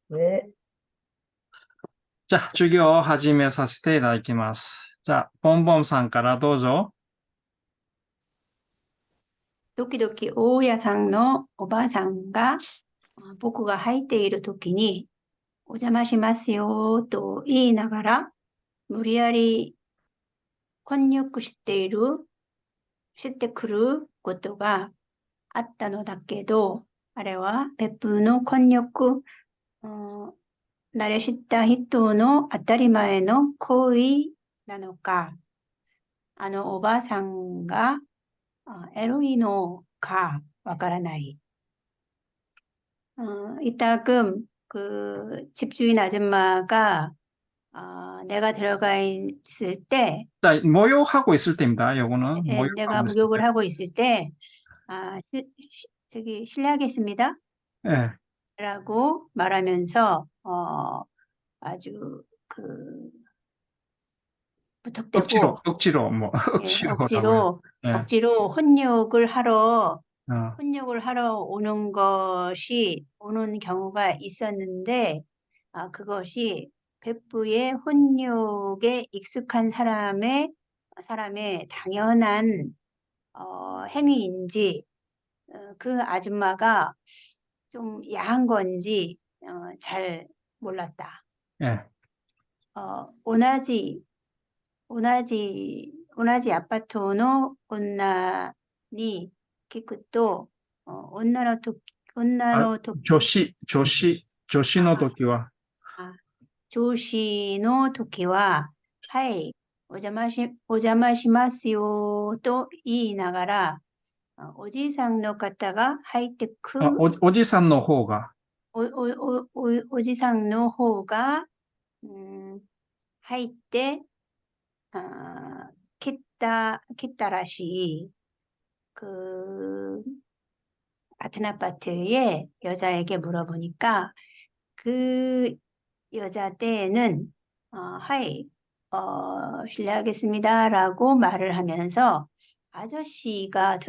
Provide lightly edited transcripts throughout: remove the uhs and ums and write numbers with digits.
네. じゃあ、授業を始めさせていただきます。じゃあ、ボンボンさんからどうぞ。時々大家さんのおばあさんが僕が入っている時にお邪魔しますよと言いながら無理やり混浴してくることがあったのだけど、あれは別府の混浴、慣れ知った人の当たり前の行為なのか、あのおばあさんがエロいのかわからない。이따금 집주인 아줌마가 내가 들어가 있을 때, 자, 모욕하고 있을 때입니다. 요거는 내가 모욕하고 있을 목욕을 때. 하고 있을 때, 저기 실례하겠습니다. 예. 라고 말하면서 아주 무턱대고 억지로, 뭐, 억지로. 예. 억지로 혼욕을 하러 오는 경우가 있었는데, 그것이 베프의 혼욕에 익숙한 사람의 당연한 행위인지, 그 아줌마가 좀 야한 건지 잘 몰랐다. 예. 同じアパートの女に聞くと、女の時、 조시の時は、上司の時は、はい、お邪魔しますよと言いながら、おじいさんの方が入ってくる、おじさんの方が、おじさんの方が、入って、蹴ったらしい。같은 아파트의 여자에게 물어보니까 그 여자 때는 하이, 실례하겠습니다라고 말을 하면서 아저씨가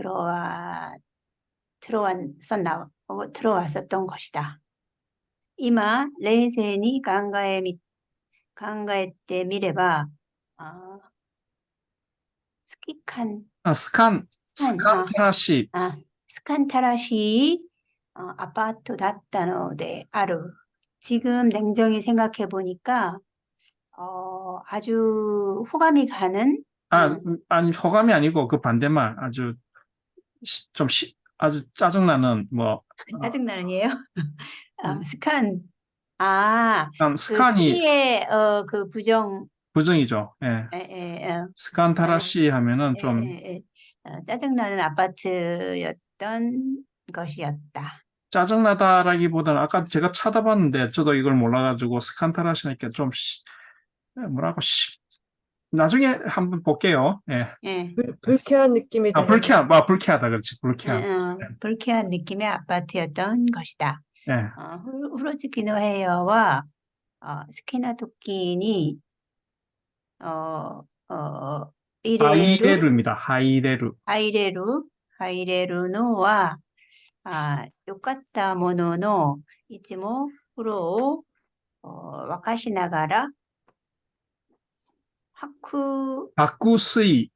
들어왔었던 것이다. 이마 레이센이 강가에 미래봐 스칸타라시 아파트 だったのである. 지금 냉정히 생각해 보니까 아주 호감이 가는 아니 호감이 아니고 그 반대말 아주 아주 짜증나는 뭐 짜증나는이에요? 스칸 스칸이 K의 그 부정이죠. 예. 스칸타라시 하면은 좀 짜증나는 아파트였던 것이었다. 짜증나다라기보다는 아까 제가 찾아봤는데 저도 이걸 몰라가지고 스칸타라시니까 좀 뭐라고 나중에 한번 볼게요. 예. 불쾌한 느낌이 드는 불쾌하다 그렇지. 불쾌한. 불쾌한 느낌의 아파트였던 것이다. 예. 후로즈키 노헤어와 스키나 토끼니 하이레루입니다. 하이레루. 하이레루노와 よかったもののいつも風呂を沸かしながら爆水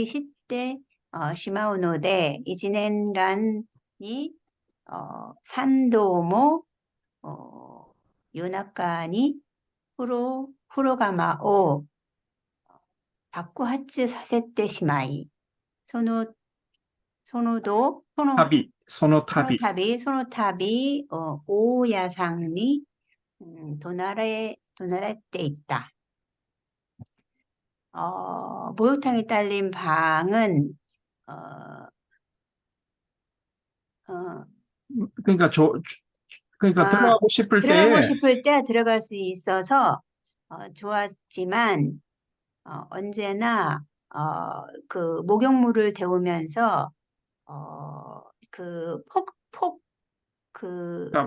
してしまうので、1年間に3度も夜中に風呂釜を爆発させてしまい、その度、大家さんに怒鳴られていた. 목욕탕이 딸린 방은 그러니까 들어가고 싶을 때 들어갈 수 있어서 좋았지만 언제나 그 목욕물을 데우면서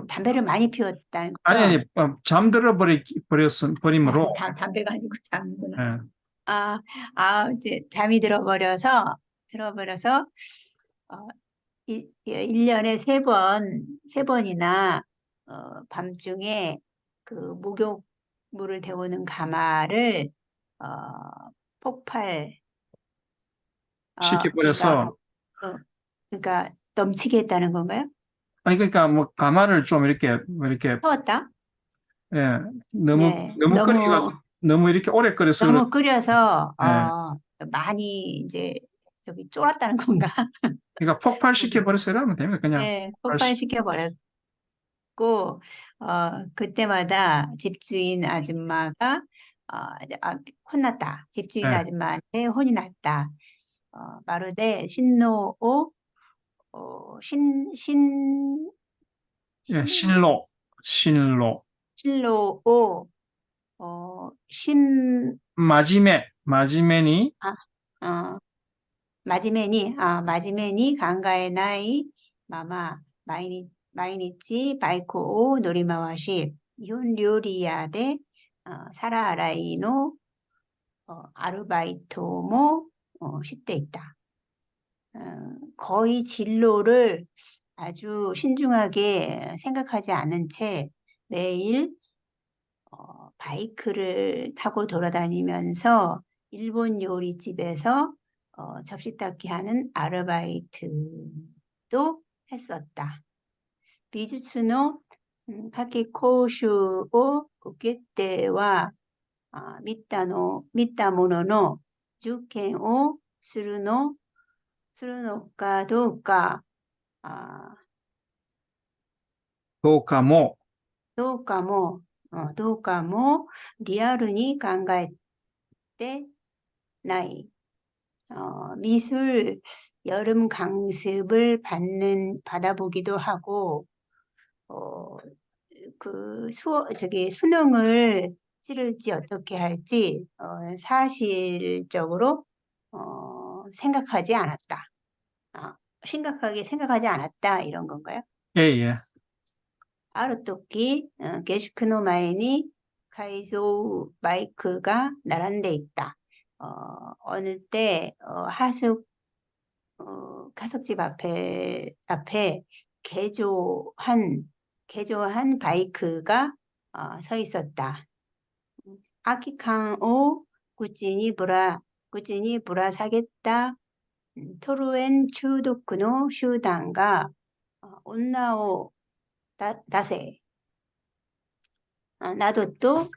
담배를 많이 피웠다는 거죠. 아니 잠들어 버림으로 담배가 아니고 잠구나. 네. 이제 잠이 들어버려서 1년에 세 번이나 밤중에 그 목욕물을 데우는 가마를 어, 폭발, 그러니까, 시켜버려서. 그러니까 넘치게 했다는 건가요? 아니, 그러니까 뭐, 가마를 좀 이렇게, 태웠다? 예, 너무, 네, 너무 끓여가지고, 너무 이렇게 오래 끓여서, 너무 끓여서 예, 많이 이제 저기 쫄았다는 건가? 그러니까 폭발시켜버렸어요. 하면 됩니다. 그냥. 네, 폭발시, 폭발시켜 버렸고 그때마다 집주인 아줌마가 이제 혼났다. 집주인 예, 아줌마한테 혼이 났다. 마루데 신노오 신 예, 신 신로. 신로오 신 마지메니, 어, 마지메니 강가에 나이 마마 마이니치 바이코 오 노리마와시 이혼 요리야데 사라 아라이노 아르바이토모 시대 있다. 거의 진로를 아주 신중하게 생각하지 않은 채 매일 바이크를 타고 돌아다니면서 일본 요리집에서 접시 닦기 하는 아르바이트도 했었다. 미주츠노 카키코슈 오 우케테와 미타모노노 주켄 오するのかどうか、どうかも、どうかも、どうかもリアルに考えてない。미술 여름 강습을 받아보기도 하고, 어, 수능을 치를지 어떻게 할지, 사실적으로, 생각하지 않았다. 심각하게 생각하지 않았다. 이런 건가요? 예, 예. ある時、下宿の前に改造バイクが並んでいた。어느 때 하숙집 앞에 개조한 바이크가 서 있었다. 아키칸 오 꾸준히 불화사겠다. 토르엔 추도쿠노 슈단가 온나오 다세. 나도 또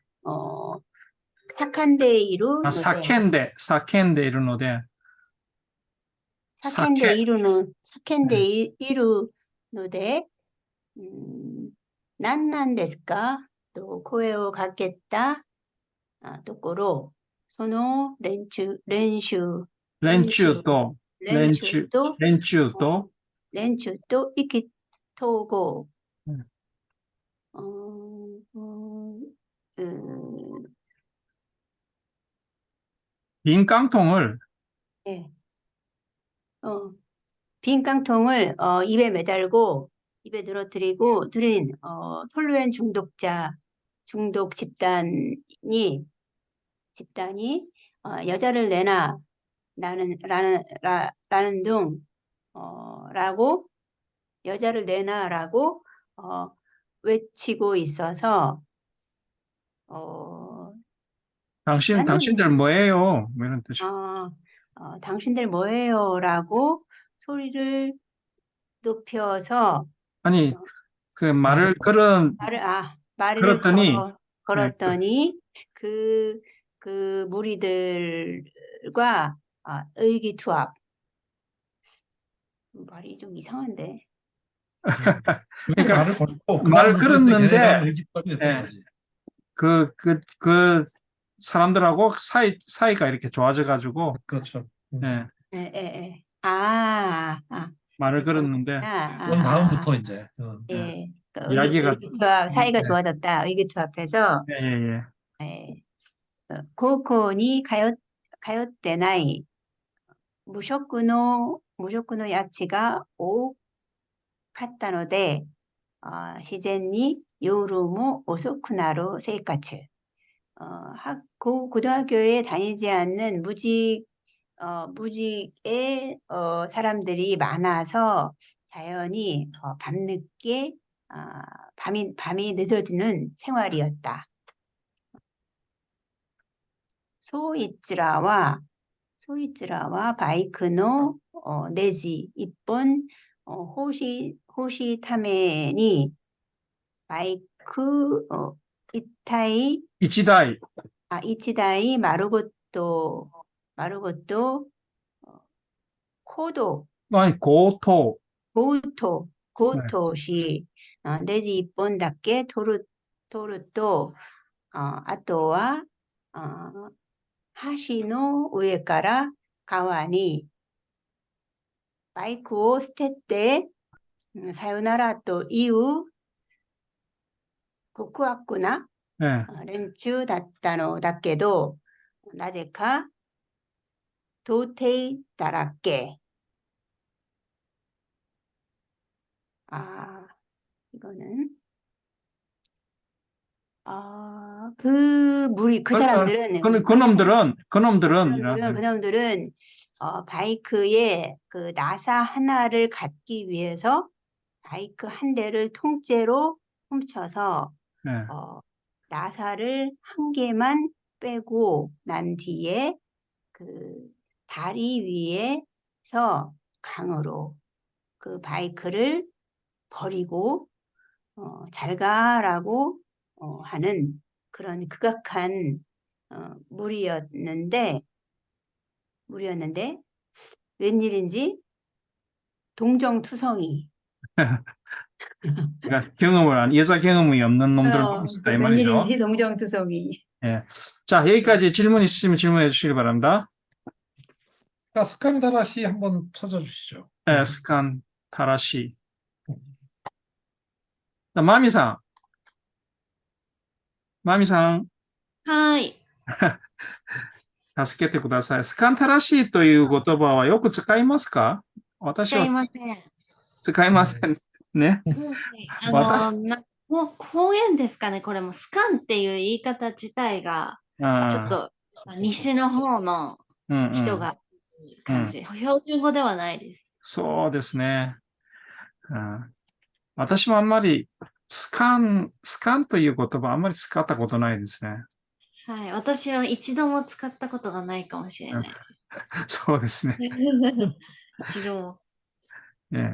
사칸데이루 아, 노데 사켄데 이런 노데. 사케, 사켄데이루 노데 何ですかと声をかけたところ、その練習 렌츄도, 練習と 렌츄도, 練習と意気投合、 음, 빈 깡통을, 예, 빈 깡통을 입에 매달고 입에 늘어뜨리고 들인 톨루엔 중독 집단이 여자를 내놔 라는 등 라고 여자를 내놔라고 외치고 있어서 나는 당신들 뭐예요? 뭐 이런 뜻이. 당신들 뭐예요라고 소리를 높여서 아니, 어, 그 말을 말을 걸었더니, 예, 걸었더니 그 무리들과 의기투합. 말이 좀 이상한데. 그러니까 말을 걸고 그 말을 다음은 걸었는데, 걔네가 의기투합이 됐던 예, 거지. 그 사람들하고 사이가 이렇게 좋아져가지고, 그렇죠. 예, 에. 말을 그런 걸었는데, 그런 다음부터 이제 예, 그 이야기가, 의기투합, 사이가 네. 좋아졌다. 의기투합해서, 예, 예, 예, 고코니 가요때ない 무職の家賃が多かったので、自然に夜も遅くなる生活. 고등학교에 다니지 않는 무직의 사람들이 많아서 자연히 밤늦게 밤이 늦어지는 생활이었다. 소이츠라와 바이크노 네지 이쁜 호시 타메니 바이크 이타이 이치다이. 이치다이 마루고토 코도 아니, 고토. 고토시 네지 이쁜 답게 토르또 아토와 하시노上から川にバイクを捨ててさよならという極悪な 네. 連中だったのだけど、なぜか童貞だらけ。이거는 그 사람들은 그놈들은 바이크에 그 나사 하나를 갖기 위해서 바이크 한 대를 통째로 훔쳐서 네. 나사를 한 개만 빼고 난 뒤에 그 다리 위에서 강으로 그 바이크를 버리고 잘 가라고 하는 그런 극악한 무리였는데 웬일인지 동정투성이 그러니까 여자 경험이 없는 놈들만 있었다 이 말이죠. 웬일인지 동정투성이. 예. 자, 여기까지 질문 있으시면 질문해 주시기 바랍니다. 스칸다라시 한번 찾아주시죠. 네, 스칸 타라시. 자, 마미상. はい。助けてください。スカンタラシーという言葉はよく使いますか？私使いはません。使いませんね。方言ですかね、これもスカンっていう言い方自体が、ちょっと西の方の人がいい感じ。標準語ではないです。そうですね。私もあんまりスカンという言葉あんまり使ったことないですね。はい。私は一度も使ったことがないかもしれないです。そうですね。一度も。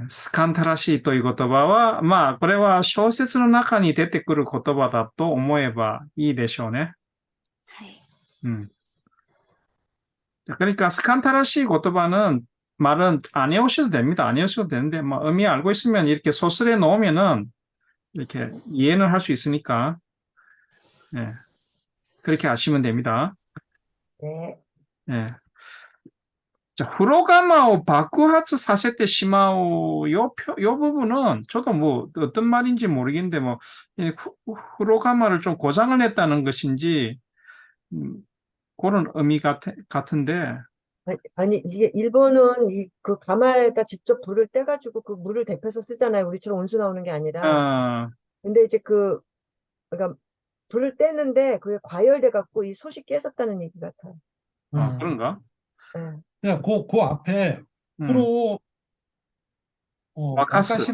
スカンタラシーという言葉は、まあ、これは小説の中に出てくる言葉だと思えばいいでしょうね。はい。그러니까 스칸 타라시 말은 안 외우셔도 됩니다. 안 외우셔도 되는데, 뭐, 의미 알고 있으면 이렇게 소설에 놓으면은 이렇게 이해는 할 수 있으니까, 그렇게 아시면 됩니다. 네. 자, 후로가마を爆発させてしまう 요 부분은 저도 뭐 어떤 말인지 모르겠는데 뭐 후로가마를 좀 고장을 냈다는 것인지 그런 의미 같은데 아니 이게 일본은 그 가마에다 직접 불을 떼가지고 그 물을 데펴서 쓰잖아요. 우리처럼 온수 나오는 게 아니라. 근데 이제 그러니까 불을 떼는데 그게 과열돼 갖고 이 솥이 깨졌다는 얘기 같아요. 그런가? 네. 그 앞에 프로 와카스.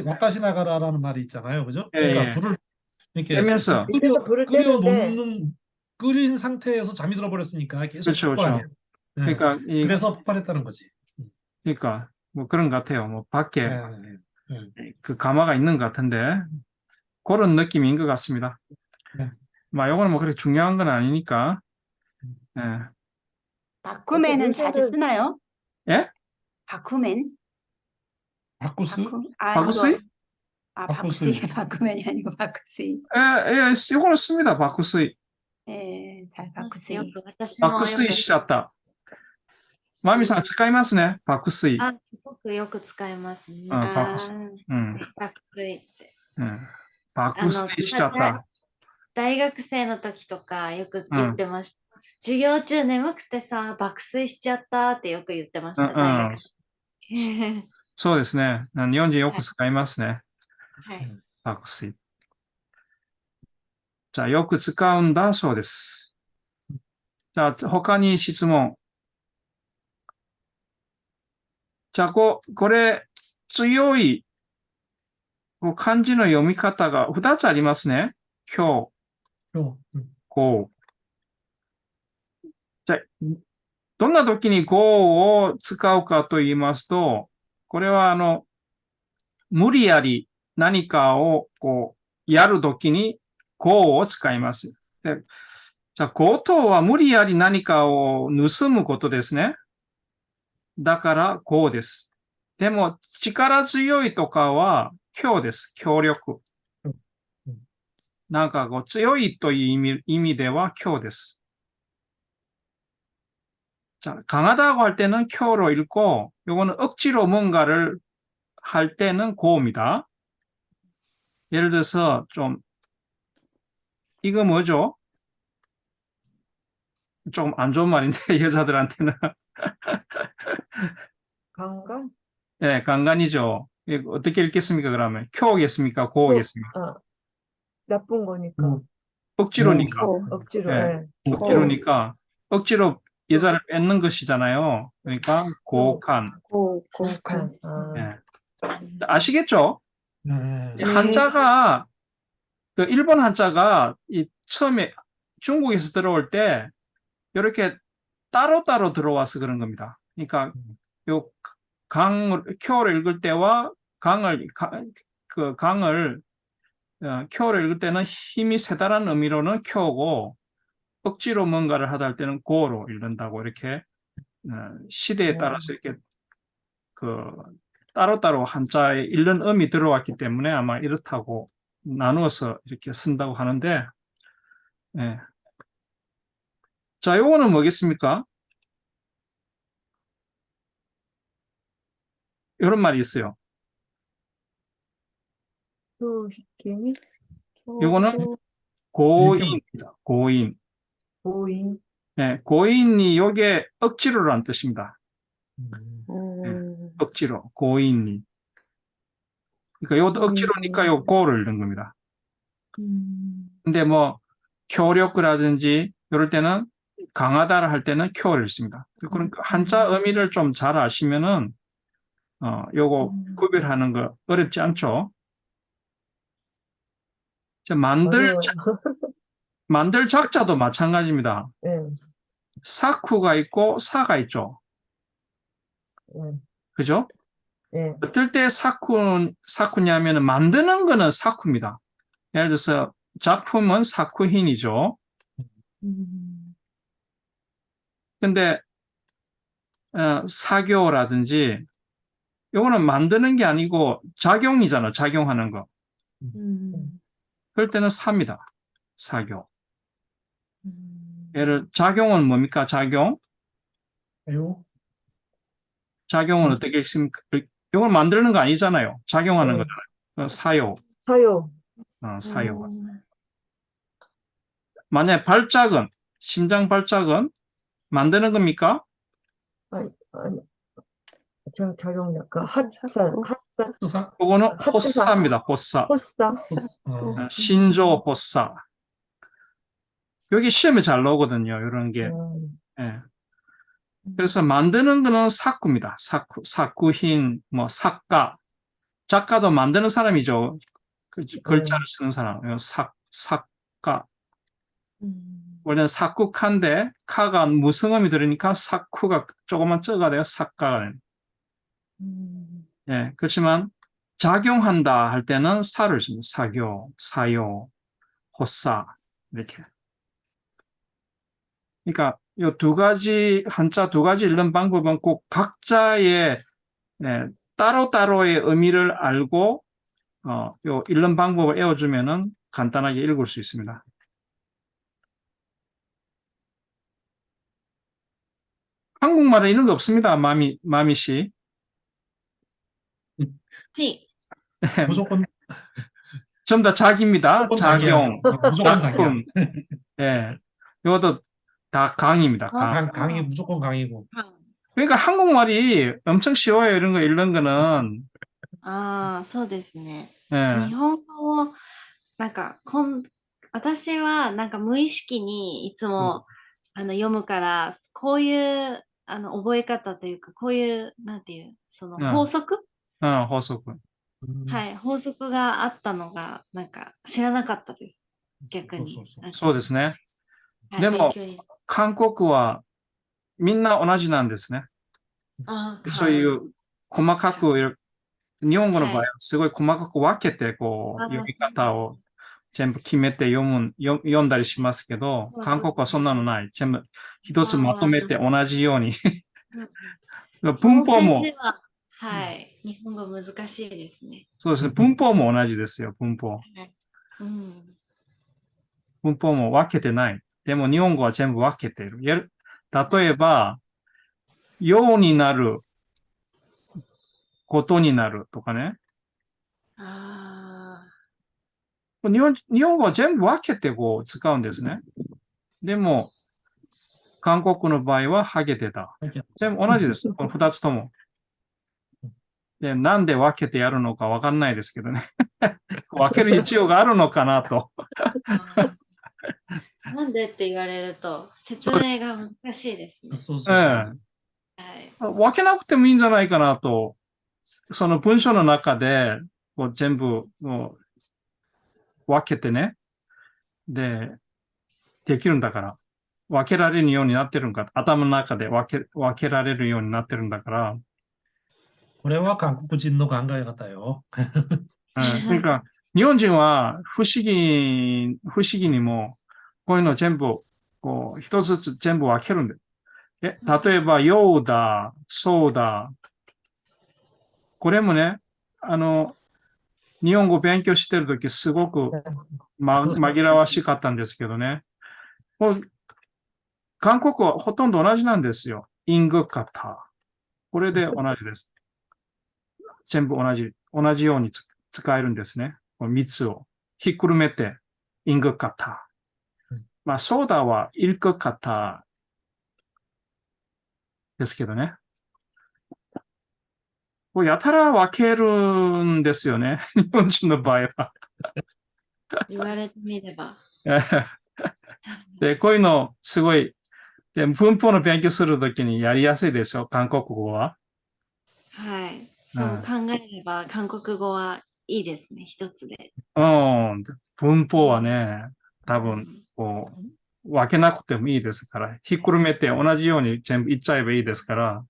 와카시나가라라는 말이 있잖아요, 그죠? 예, 그러니까 예. 불을 이렇게 떼면서 불을 떼는데 끓인 상태에서 잠이 들어버렸으니까 계속 그렇죠, 폭발해요. 그러니까 그래서 폭발했다는 거지. 그러니까 뭐 그런 것 같아요. 뭐 밖에 네. 그 가마가 있는 것 같은데 그런 느낌인 것 같습니다. 네. 뭐 이거는 뭐 그렇게 중요한 건 아니니까. 바쿠맨은 자주 쓰나요? 예? 바쿠맨? 바쿠스? 바쿠스이? 바쿠스이. 바쿠맨이 아니고 바쿠스이. 예, 이거는 씁니다. 바쿠스이. 예, 잘 바쿠스이. よく私もよく。 바쿠스이しちゃった. 마미さん使いますね. 바쿠스이. すごくよく使いますね。바쿠스이. バクスイって。 바쿠스이 しちゃった. 大学生の時とかよく言ってました。授業中眠くてさ、爆睡しちゃったってよく言ってました、大学生。そうですね。日本人よく使いますね。はい。爆睡。じゃあ、よく使うんだそうです。じゃあ、他に質問。じゃあ、これ、強い、漢字の読み方が2つありますね。今日、요. こう。じゃあ、どんな時にこうを使うかと言いますと、これは無理やり何かをやる時にこうを使います。で、じゃあ、強盗は無理やり何かを盗むことですね。だから、こうです。でも、力強いとかは、強です。強力。なんか強いという意味では強です. 자, 강하다고 할 때는 켜로 읽고, 요거는 억지로 뭔가를 할 때는 고입니다. 예를 들어서 이거 뭐죠? 좀 안 좋은 말인데, 여자들한테는. 강간? 네, 강간이죠. 이거 어떻게 읽겠습니까, 그러면? 켜오겠습니까? 고오겠습니까? 나쁜 거니까. 억지로니까. 억지로, 네, 예. 억지로니까. 억지로 여자를 뺏는 것이잖아요. 그러니까, 고혹한. 고혹한. 네. 아시겠죠? 네. 한자가, 일본 한자가 처음에 중국에서 들어올 때, 이렇게 따로따로 들어와서 그런 겁니다. 그러니까, 켜를 읽을 때와 강을, 켜를 읽을 때는 힘이 세다라는 의미로는 켜고, 억지로 뭔가를 하다 할 때는 고로 읽는다고 이렇게, 시대에 따라서 이렇게, 따로따로 한자에 읽는 음이 들어왔기 때문에 아마 이렇다고 나누어서 이렇게 쓴다고 하는데, 예. 자, 요거는 뭐겠습니까? 이런 말이 있어요. 효희끼니? 요거는 고인입니다. 고인. 고인. 예, 고인이 요게 억지로라는 뜻입니다. 예, 음. 억지로, 고인이. 그러니까 요것도 억지로니까 요 고를 읽는 겁니다. 근데 뭐, 효력이라든지, 이럴 때는 강하다를 할 때는 켜를 씁니다. 그러니까 한자 의미를 좀 잘 아시면은, 요거 구별하는 거 어렵지 않죠? 어려워요. 만들 작자도 마찬가지입니다. 예. 사쿠가 있고 사가 있죠. 예. 그죠? 예. 어떨 때 사쿠냐면은 만드는 거는 사쿠입니다. 예를 들어서 작품은 사쿠힌이죠. 근데 사교라든지 요거는 만드는 게 아니고 작용이잖아. 작용하는 거. 그럴 때는 사입니다. 사교. 작용은 뭡니까? 작용은 어떻게 있습니까? 이걸 만드는 거 아니잖아요. 작용하는 거잖아요. 사요. 사요. 사요. 만약에 발작은, 심장 발작은 만드는 겁니까? 아니. 작용 약간 핫사. 그거는 호사입니다. 호사. 신조 호사. 여기 시험에 잘 나오거든요. 이런 게. 예. 그래서 만드는 거는 사쿠입니다. 사쿠힌, 뭐 작가. 작가도 만드는 사람이죠. 글자를 쓰는 사람. 작가. 원래는 사쿠카인데 카가 무성음이 들으니까 사쿠가 조금만 쩌가 돼요. 작가가 됩니다. 예, 그렇지만 작용한다 할 때는 사를 씁니다. 사교, 사요, 호사 이렇게. 그러니까 이 두 가지 한자 두 가지 읽는 방법은 꼭 각자의 따로따로의 의미를 알고 요 읽는 방법을 외워주면은 간단하게 읽을 수 있습니다. 한국말에 이런 거 없습니다. 마미 씨. 무조건 전부 다 작입니다. 무조건 작용, 무조건 자기야. 작품. 예. 이것도 다 강입니다. 강. 강이 무조건 강이고. 그러니까 한국말이 엄청 쉬워요. 이런 거 읽는 거는. ああ、そうですね。 예. 日本語を、なんか、私は、なんか無意識にいつも、読むから、こういう、覚え方というか、こういう、なんていう、そのうん法則、法則。はい、法則があったのが、なんか知らなかったです。逆に。そうそうそうなんかそうですね。はい、でも勉強に。韓国はみんな同じなんですね。あー、はい。そういう細かく、日本語の場合ははいすごい細かく分けて、こう、あー読み方を全部決めて読んだりしますけど、うん韓国はそんなのない。全部一つまとあーめて同じように。うんそ文の法も、点では、はい、日本語難しいですね。そうですね。文法も同じですよ、文法。はいうん文法も分けてない。でも日本語は全部分けている。例えば、ようになる、ことになるとかね。あ日本語は全部分けてこう使うんですね。でも、韓国の場合はハゲてた。全部同じです。この二つとも。で、なんで分けてやるのかわかんないですけどね。分ける必要があるのかなと。ーなんでって言われると説明が難しいですね。そうそうそう。えはい。分けなくてもいいんじゃないかなと。その文章の中で、こう全部もう分けてね。で、できるんだから。分けられるようになってるんか。頭の中で分けられるようになってるんだから。これは韓国人の考え方よ。なんか、日本人は不思議にも、こういうの全部、こう、一つずつ全部分けるんで。例えば、ようだ、そうだ。これもね、日本語勉強してるときすごく、紛らわしかったんですけどね。こう韓国はほとんど同じなんですよ。イング型。これで同じです。全部同じように使えるんですね。この3つを。ひっくるめて、イング型。まあ、ソーダはイルク型ですけどね。こうやたら分けるんですよね。日本人の場合は。言われてみれば。で、こういうのすごい、で文法の勉強するときにやりやすいでしょ、韓国語は。はい。うんそう考えれば韓国語はいいですね、一つで。うん、文法はね、多分、うんこう、分けなくてもいいですから、ひっくるめて同じように全部言っちゃえばいいですから、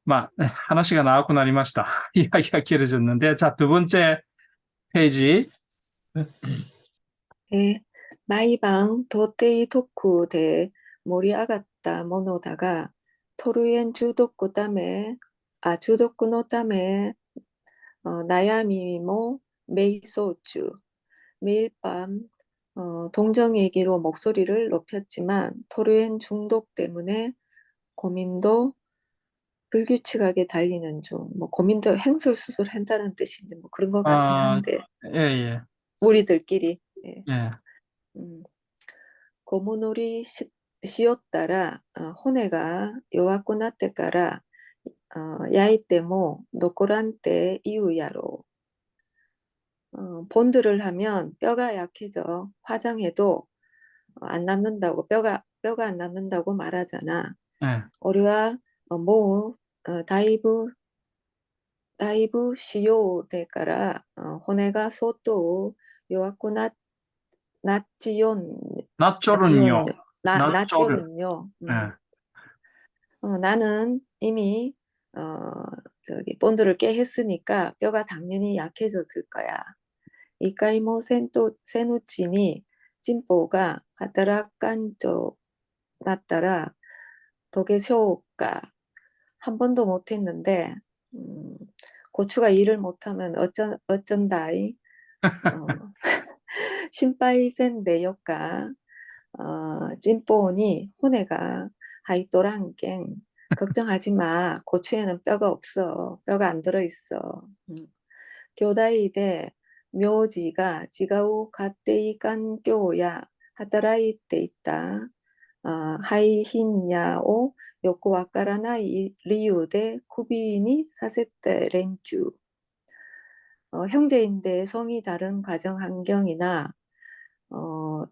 まあ、話が長くなりました。이야기가 길어졌는데, 자, 두 번째 페이지. 네,毎晩 도떼이 토크 대盛り上がったものだが、トルエン中毒のため、悩みも메이소주. 매일 밤 동정 얘기로 목소리를 높였지만 토르엔 중독 때문에 고민도 불규칙하게 달리는 중. 뭐 고민도 행설수설한다는 뜻인지 뭐 그런 것 같긴 아, 한데 예, 우리들끼리. 예. 예. 음. 고무놀이 쉬었다라 혼해가 요와꾸なってから焼いても残らん때 이유야로. 본드를 하면 뼈가 약해져. 화장해도 안 남는다고 뼈가 안 남는다고 말하잖아. 예. 우리와 뭐 다이브 시요 돼から骨が 相当 弱く 낯조른요. 낯조른. 낫조른요. 예. 나는 이미 본드를 꽤 했으니까 뼈가 당연히 약해졌을 거야. 이까이모 세누치니 진보가 하다라깐조 났다라 독의 효과 한 번도 못했는데 고추가 일을 못하면 어쩐다이. 신바이 센데 효과 찐뽀니 혼내가 하이또랑갱 걱정하지 마. 고추에는 뼈가 없어. 뼈가 안 들어있어. 교다이대 묘지가 지가우 갓데이 깐교야 하다라이 때 있다. 하이힌야오 요코 와까라나이 리유대 쿠비니 사세테 렌주. 형제인데 성이 다른 가정 환경이나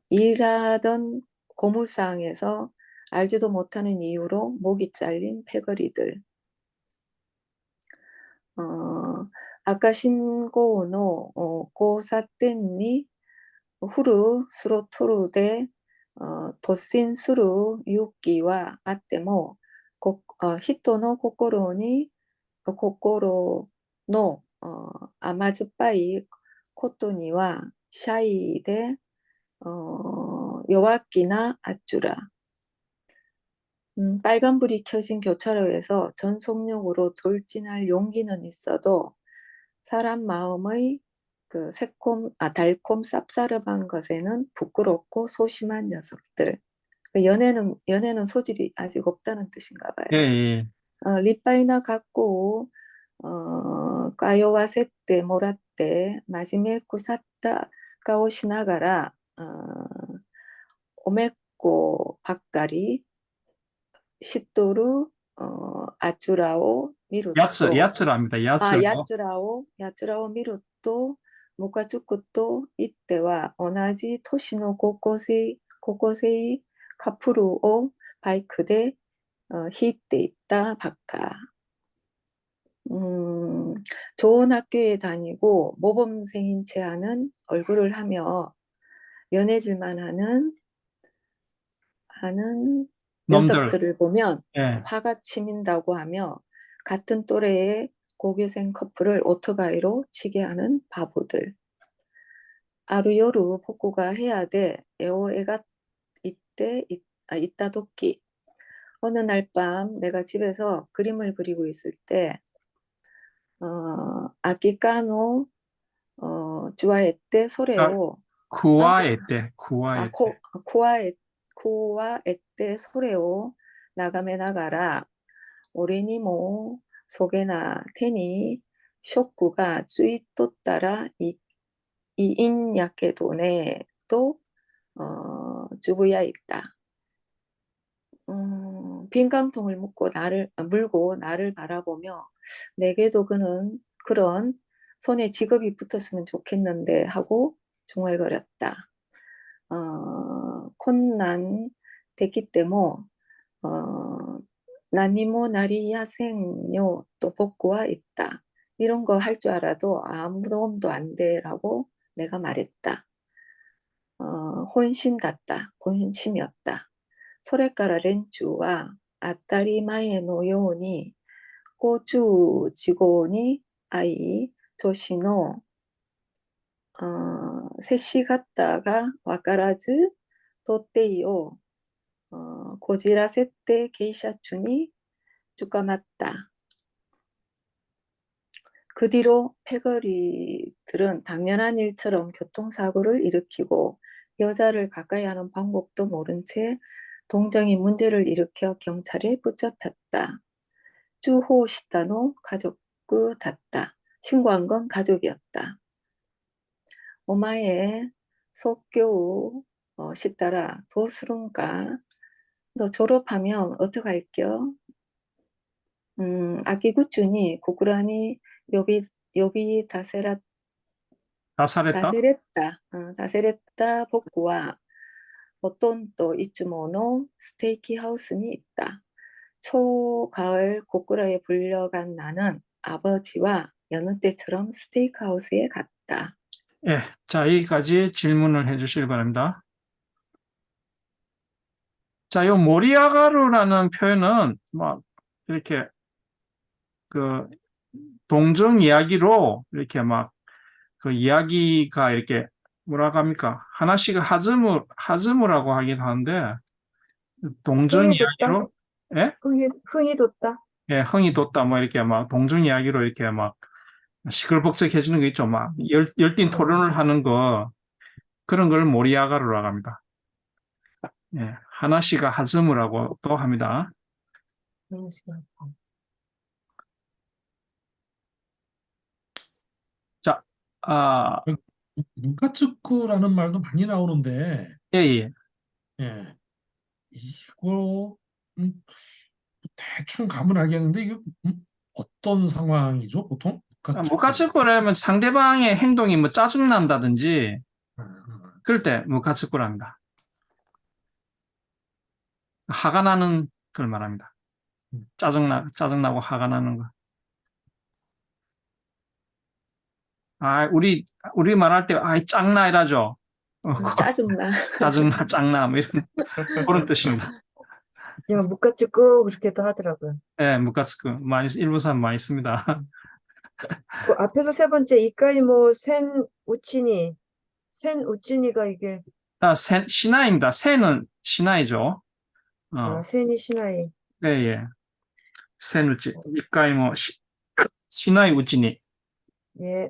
일하던 고물상에서 알지도 못하는 이유로 목이 잘린 패거리들. 아까 신고노 고사땐니 후루 수로토루데 도신 수루 유기와 아테모 히토노 코코로니 코코로の 甘酸っぱい 코토니와 샤이데 요와키나 아쭈라. 빨간불이 켜진 교차로에서 전속력으로 돌진할 용기는 있어도 사람 마음의 그 달콤 쌉싸름한 것에는 부끄럽고 소심한 녀석들. 연애는 소질이 아직 없다는 뜻인가 봐요. 예, 예. 리파이나 갖고 까요와 세때 모라때 마지메 쿠사타 가오시나가라 오메꼬 박가리 시토루 아쭈라오 미루토 야츠랍니다. 야츠라오 미루토 무카츠쿠토 이때와 오나지 토시노 고코세이 카푸루오 바이크데 히때 있다 바카. 좋은 학교에 다니고 모범생인 채 하는 얼굴을 하며 연해질만 하는 녀석들을 보면 예. 화가 치민다고 하며 같은 또래의 고교생 커플을 오토바이로 치게 하는 바보들. 아루요루 복구가 해야 돼. 에오에가 있다 도끼. 어느 날 밤 내가 집에서 그림을 그리고 있을 때 아키카노 주아에떼 소레오 쿠와에떼. 코와에떼 소레오 나가메 나가라 오레니모 소게나 테니 쇼쿠가 쯔이또 따라 이인야케도네 또 주부야 있다. 빈깡통을 물고 나를 바라보며 내게도 그런 손에 직업이 붙었으면 좋겠는데 하고 중얼거렸다. 콘난 됐기 때문에 나니모 나리야생요 또 복구와 있다. 이런 거 할 줄 알아도 아무 도움도 안 돼라고 내가 말했다. 혼심이었다. 소레카라 렌추와 아따리마에노 요니 고추 직원이 아이 조시노 셋이 갔다가 와까라즈 도떼이오 고지라세떼 게이샤추니 쭈까맞다. 그 뒤로 패거리들은 당연한 일처럼 교통사고를 일으키고 여자를 가까이 하는 방법도 모른 채 동정이 문제를 일으켜 경찰에 붙잡혔다. 쭈호시타노 가족구 닷다. 신고한 건 가족이었다. 오마에 속교우 시따라 도스룬가 너 졸업하면 어떡할겨? 아기구쭈니 고구라니 요비 다세레타 복구와 어떤 또 이츠모노 스테이키 하우스니 있다. 초가을 고꾸라에 불려간 나는 아버지와 여느 때처럼 스테이크 하우스에 갔다. 예. 자, 여기까지 질문을 해주시기 바랍니다. 자, 요 모리아가루라는 표현은 막 이렇게 그 동정 이야기로 이렇게 막 그 이야기가 이렇게 뭐라고 합니까? 하나씩 하즈무라고 하긴 하는데 동정 흥이 돋다? 이야기로 예? 흥이 돋다? 예, 흥이 돋다 뭐 이렇게 막 동정 이야기로 이렇게 막 시끌벅적해지는 거 있죠. 막 열띤 토론을 하는 거 그런 걸 모리아가루라고 합니다. 예, 하나씨가 하즈무라고 또 합니다. 자, 문가츠쿠라는 말도 많이 나오는데, 예. 예, 이거 대충 감은 알겠는데 이거 어떤 상황이죠, 보통? 무카츠쿠라면 상대방의 행동이 뭐 짜증난다든지 그럴 때 무카츠쿠랍니다. 화가 나는 걸 말합니다. 짜증나고 화가 나는 거. 우리 말할 때, 짱나 이라죠. 짜증나. 짜증나, 짱나, 뭐 이런, 그런 뜻입니다. 그냥 묵가츠고 그렇게도 하더라고요. 예, 무카츠크. 일본 사람 많이 씁니다. 그 앞에서 세 번째 이카이모 센 우치니가 이게 시나이입니다. 세는 시나이죠. 센이 시나이. 예, 예. 센 우치. 이까이 시나이 우치니. 예.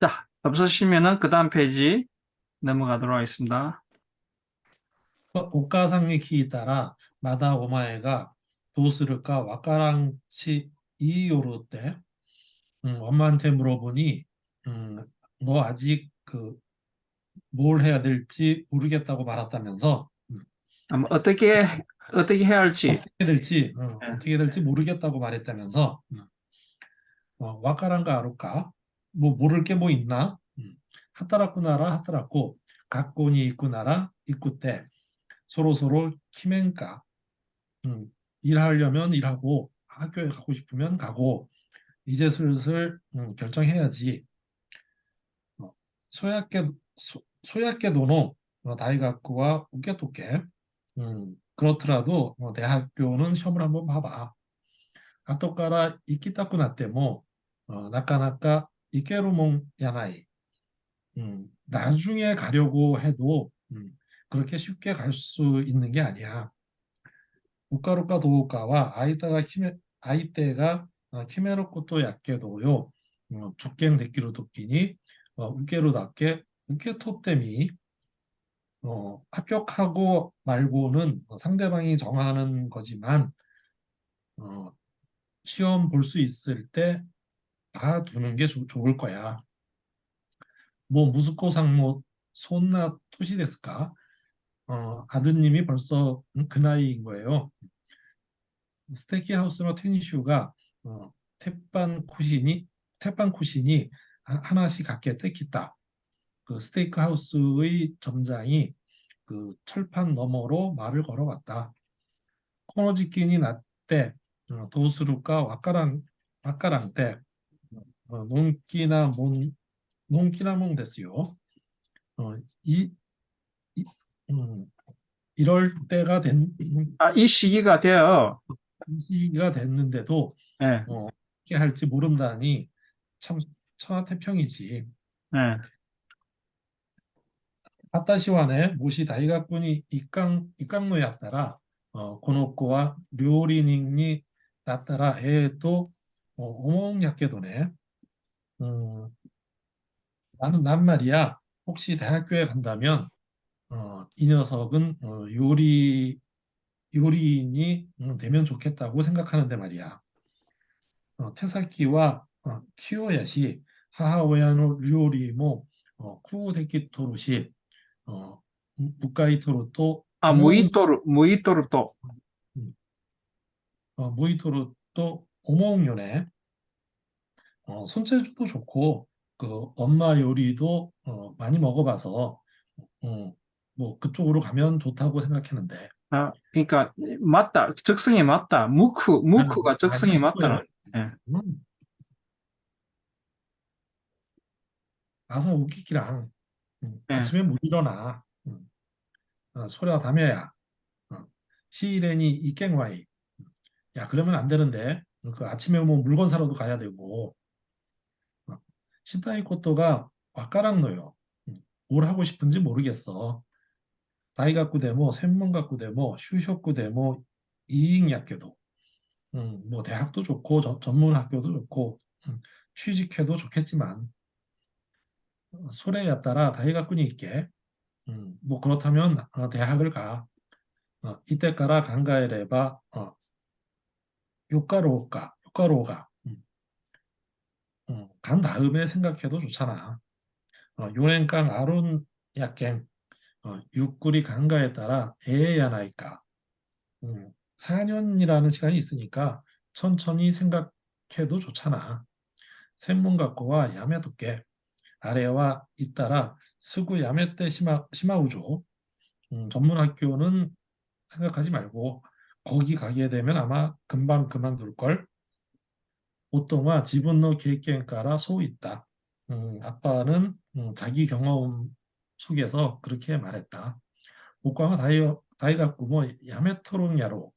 자, 없으시면은 그 다음 페이지 넘어가도록 하겠습니다. お母さんに聞いたら、まだお前がどうするかわからんし、いい夜って, 엄마한테 물어보니, 너 아직 뭘 해야 될지 모르겠다고 말했다면서, 어떻게 해야 할지. 어떻게 될지 모르겠다고 말했다면서, 와카란가 아루까? 뭐 모를 게 뭐 있나? 하타라쿠나라 하타라쿠, 학교니 있구나라 있구때, 서로서로 키멘까? 일하려면 일하고 학교에 가고 싶으면 가고 이제 슬슬 결정해야지. そうやけどの 大学は 受けとけ. 그렇더라도 대학교는 시험을 한번 봐봐. 後から 行きたくなっても なかなか行けるもんやない. 나중에 가려고 해도 그렇게 쉽게 갈 수 있는 게 아니야. 受かるかどうかは相手が決めることやけどよ、受験できるときに受けるだけ受け取ってみ。 합격하고 말고는 상대방이 정하는 거지만 시험 볼 수 있을 때 봐두는 게 좋을 거야. 뭐 무스코상모 손나 토시 데스까? 아드님이 벌써 그 나이인 거예요. 스테이키하우스の 테니슈가 태판 쿠신이 하나씩 갖게 떼기다. 그 스테이크하우스의 점장이 그 철판 너머로 말을 걸어왔다. 코노지키니 나때 도스루까 와까랑 때 논키나 몽 됐어요. 이럴 때가 이 시기가 되어. 이 시기가 됐는데도 예. 어떻게 할지 모른다니 참 천하태평이지. 예. 私はね、もし大学に行かんのやったら、この子は料理人になったら思うんやけどね. 난 말이야, 혹시 대학교에 간다면 이 녀석은 요리인이 되면 좋겠다고 생각하는데 말이야. 태사키와 키오야시 하하오야노 요리も 쿠오데키토로시 무카이토로 또 무이토로 또. 무이토로 또 오모응요네. 손재주도 좋고 그 엄마 요리도 많이 먹어봐서 뭐 그쪽으로 가면 좋다고 생각했는데. 그러니까 맞다. 적성에 맞다. 무크가 적성에 맞다는. 예. 아사 우키키랑 예. 아침에 못 일어나. 소리가 다며야. 시일에니 이깽와이. 야, 그러면 안 되는데. 그 아침에 뭐 물건 사러도 가야 되고. 시타이 코토가 와까랑노요. 뭘 하고 싶은지 모르겠어. 다이가쿠 데모,専門学 데모, 슈쇼쿠 데모, 이익약교도. 뭐 대학도 좋고 전문 학교도 좋고 취직해도 좋겠지만 소래에 따라 다이가쿠니 있게. 뭐 그렇다면 대학을 가. 이때까라 간가에레바 요가로가 간 다음에 생각해도 좋잖아. 요넨깡 아론 약갱 육구리 간가에 따라 에야나이까. 4년이라는 시간이 있으니까 천천히 생각해도 좋잖아. 専門学校はやめとけ. 아래와 잇따라 스구 야메떼 시마우조. 전문 학교는 생각하지 말고 거기 가게 되면 아마 금방 그만둘 걸. 보통은 지분노経験から そう있다. 아빠는 자기 경험 속에서 그렇게 말했다. 복광은 다이각고 뭐 야메토롱야로.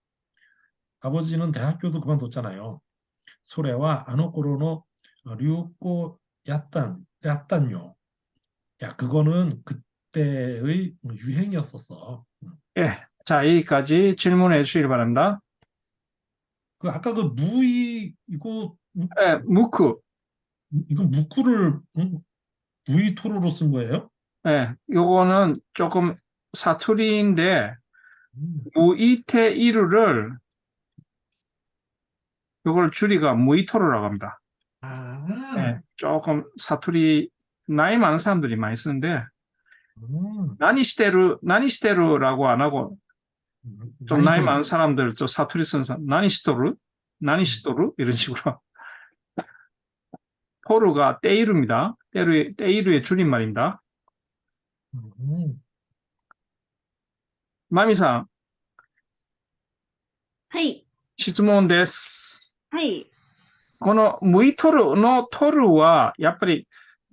아버지는 대학교도 그만뒀잖아요. 소래와 아노코로노 류꼬 얕단요. 야, 그거는 그때의 유행이었었어. 예. 자, 여기까지 질문해 주시기 바랍니다. 그 아까 그 무이 이거 예, 무크. 이건 무쿠를 무이토로로 쓴 거예요? 예, 요거는 조금 사투리인데, 음. 무이테이루를, 요걸 줄이가 무이토로라고 합니다. 예, 아, 조금 사투리, 나이 많은 사람들이 많이 쓰는데, 음. 나니시테루라고 안 하고, 좀 나이 나이토로. 많은 사람들, 좀 사투리 쓰는 사람, 나니시토루? 이런 식으로. 토루가 떼이루입니다. 떼이루의 줄임말입니다. 음. 마미상, はい。質問です。はい。このムイトルのトルは、やっぱり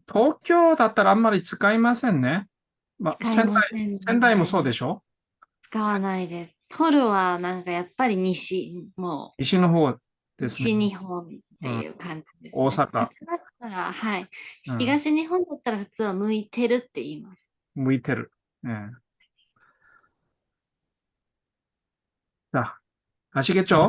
東京だったらあんまり使いませんね。まあ、使いませんね。仙台もそうでしょ？使わないです。トルはなんかやっぱり西、も西の方うですね。西日本っていう感じですね。大阪。普通だったら、はい。うん、東日本だったら普通は向いてるって言います。向いてる。자, 아시겠죠?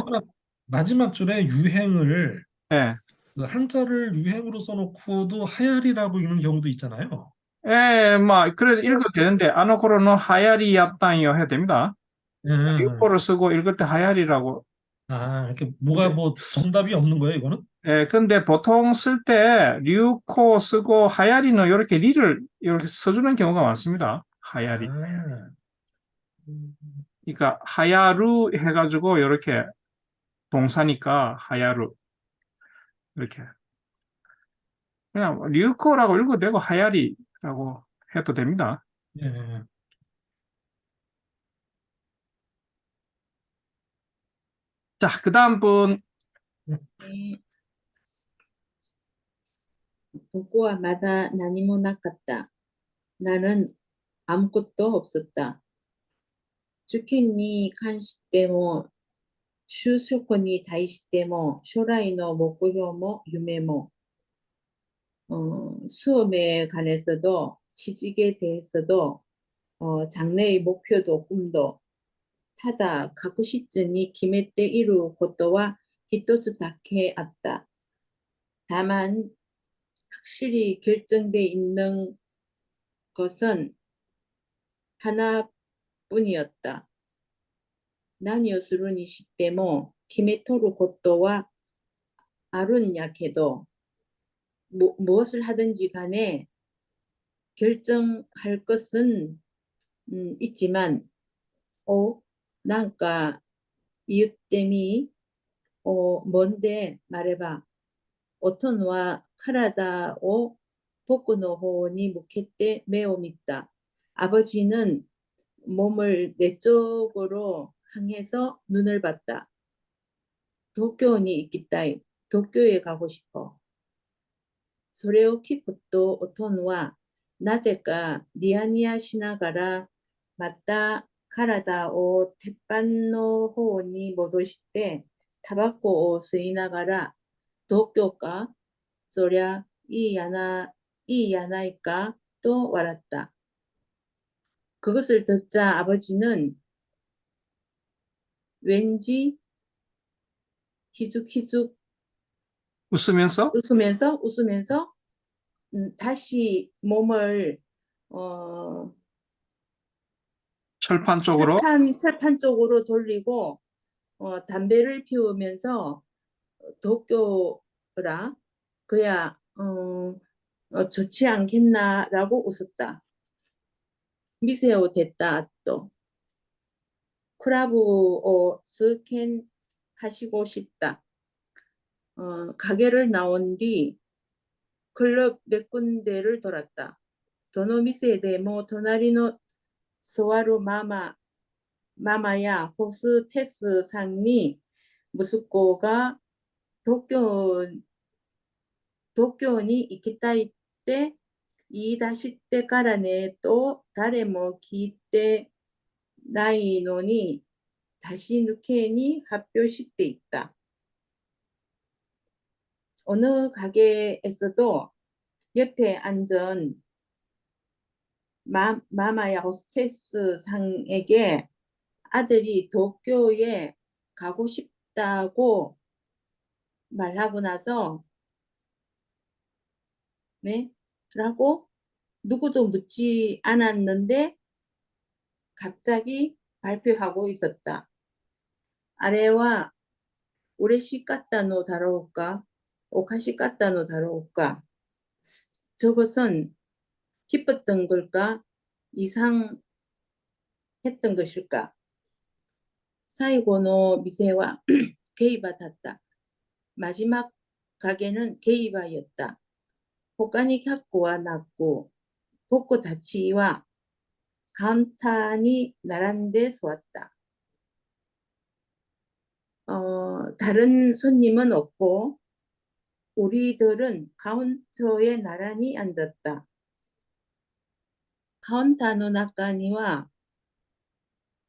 마지막 줄에 유행을 예. 그 한자를 유행으로 써놓고도 하야리라고 읽는 경우도 있잖아요. 예, 뭐, 그래도 읽어도 되는데, 아노코로노 하야리였단요 해도 됩니다. 예, 예, 예. 육보를 쓰고 읽을 때 하야리라고. 아, 이렇게 뭐가 근데- 뭐 정답이 없는 거예요, 이거는? 예, 근데 보통 쓸 때 류코 쓰고 하야리는 이렇게 리를 이렇게 써주는 경우가 많습니다. 하야리. 아, 그러니까 하야루 해가지고 이렇게 동사니까 하야루 이렇게 그냥 류코라고 읽어도 되고 하야리라고 해도 됩니다. 예, 예. 자, 그 다음 분. ここはまだ何もなかった. 나는 아무것도 없었다. 주켄니 관시테모, 슈쇼코니 다이시테모, 쇼라이노 목표모, 유메모. 수험에 관해서도, 취직에 대해서도, 장래의 목표도 꿈도, 타다, 가고 싶으니 기메테 이루 것도와 히토츠 다케 아った. 다만 확실히 결정돼 있는 것은 하나뿐이었다. 나니오스루니 시테모 키메토루 고토와 아룬야케도 무엇을 하든지 간에 결정할 것은 있지만 난가 이유 때문에 뭔데 말해봐. 오톤와 카라다오 복구노호니 무케테 매우 밉다. 아버지는 몸을 내 쪽으로 향해서 눈을 봤다. 도쿄니 있겠다. 도쿄에 가고 싶어. 소레오 키코토 오톤와 나제까 니야니야 시나가라 맞다 카라다오 테판노호니 모도시테 타바코 오 스이나가라 도쿄가 소랴 이야나이까 또 말았다. 그것을 듣자 아버지는 왠지 희죽희죽 웃으면서 웃으면서 다시 몸을 철판 쪽으로 철판 쪽으로 돌리고 담배를 피우면서 도쿄라 그야 좋지 않겠나라고 웃었다. 미세오 됐다 또 크라브 스캔 하시고 싶다. 가게를 나온 뒤 클럽 몇 군데를 돌았다. どの店でも隣の座るママやホステスさんに息子が東京に行きたいって言い出してからねと誰も聞いてないのに出し抜けに発表していった。어느 가게에서도 옆에 앉은 마마야 호스테스 상에게 아들이 도쿄에 가고 싶다고 말하고 나서 네? 라고 누구도 묻지 않았는데 갑자기 발표하고 있었다. 아래와 우레시 까따노 다로우까? 오카시 까따노 다로우까? 저것은 기뻤던 걸까? 이상했던 것일까? 사이고노 미세와 게이바였다. 마지막 가게는 게이바였다. 호가니 캬코와 낙고 복고 다치와 카운터니 나란데 쏘았다. 다른 손님은 없고 우리들은 카운터에 나란히 앉았다. 카운터中には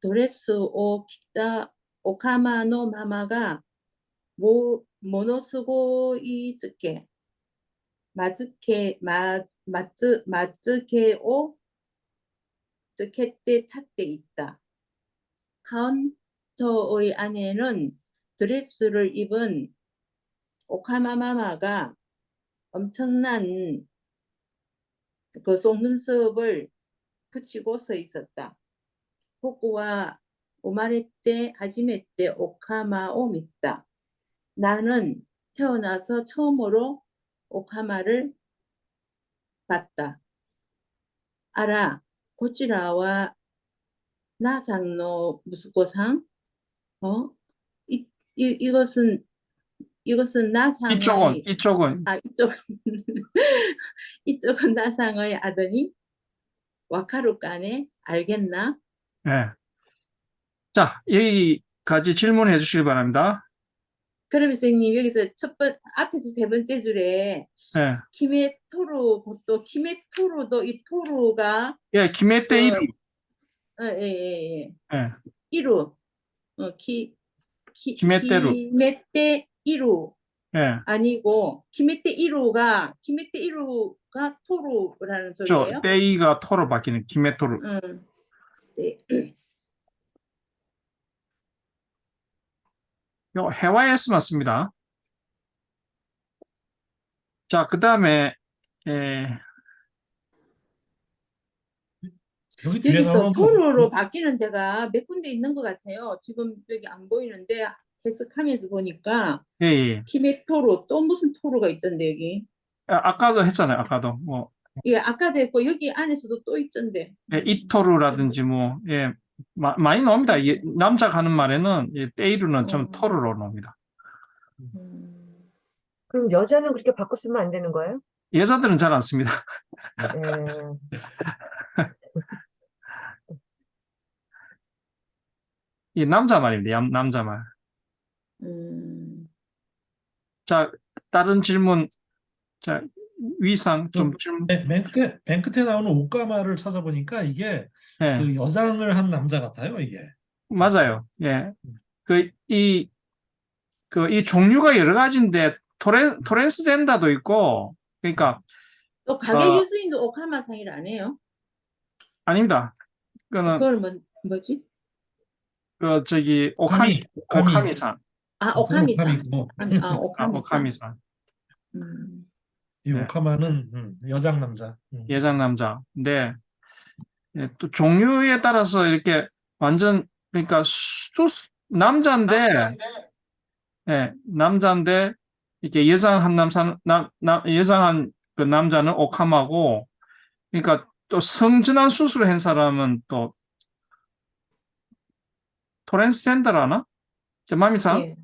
ドレスを着たオカマのママがものすごいマツケをつけて立っていった. 카운터의 안에는 드레스를 입은 오카마 마마가 엄청난 그 속눈썹을 붙이고 서 있었다. 보고와 오마레떼 하지메떼 오카마を 믿다. 나는 태어나서 처음으로 오카마를 봤다. 알아, 고치라와 나상의 息子さん? 이것은 나상의 이쪽은 이쪽은 나상의 아드니? 와카루까네? 알겠나? 네. 자, 여기까지 질문해 주시기 바랍니다. 그럼 선생님 여기서 앞에서 세 번째 줄에 네. 키메토로도 이 토로가 예, 키메테 이루. 예. 예. 이루. 키메테루. 키메테 이루. 예. 아니고 키메테이루가 토로라는 소리예요? 때이가 토로 바뀌는 키메토루. 네. 요 해와이에스 맞습니다. 자, 그 다음에 여기 뒤에 여기서 나오는 토로로 바뀌는 데가 몇 군데 있는 것 같아요. 지금 여기 안 보이는데 해석하면서 보니까 예. 키메토로 또 무슨 토로가 있던데 여기. 아까도 했잖아요. 아까도 뭐 예, 아까도 했고 여기 안에서도 또 있던데. 이토루라든지 뭐 예, 많이 나옵니다. 남자가 하는 말에는 때이루는 좀 토루로 나옵니다. 그럼 여자는 그렇게 바꿔 쓰면 안 되는 거예요? 여자들은 잘 안 씁니다. 이 남자 말입니다. 남자 말. 자, 다른 질문. 자, 위상 좀 질문. 맨 끝에 나오는 오까마를 찾아보니까 이게 예. 그 여장을 한 남자 같아요, 이게. 맞아요. 예. 이 종류가 여러 가지인데 트랜스젠더도 있고, 그러니까 또 가게 교수님도 오카마상 일 안 해요? 아닙니다. 그건 뭐지? 저기 오카미. 오카미상. 오카미상. 오카미상. 오카미상. 이 오카마는 여장 남자. 여장 남자. 근데 또 종류에 따라서 이렇게 완전 그러니까 남자인데 이렇게 여장한 여장한 그 남자는 오카마고, 그러니까 또 성전환 수술을 한 사람은 또 트랜스젠더라나? 마미상? 예.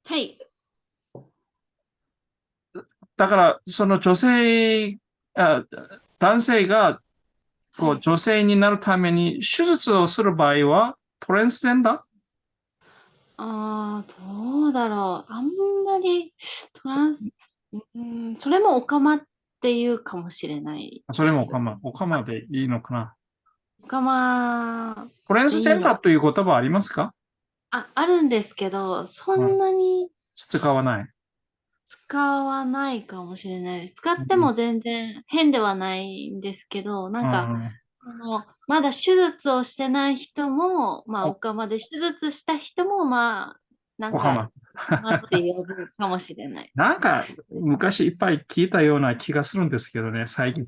はい。だからその女性あ、男性がこう女性になるために手術をする場合はトランスジェンダー？どうだろう。あんまりトランス、それもオカマっていうかもしれないそれもです。オカマでいいのかな。オカマトランスジェンダでいいの。ーという言葉ありますか？あるんですけど、そんなに使わない。使わないかもしれないです。使っても全然変ではないんですけど、なんか、まだ手術をしてない人も、まあ、オカマで手術した人も、まあ、なんオカマ。か、オカマって呼ぶかもしれない。なんか昔いっぱい聞いたような気がするんですけどね、最近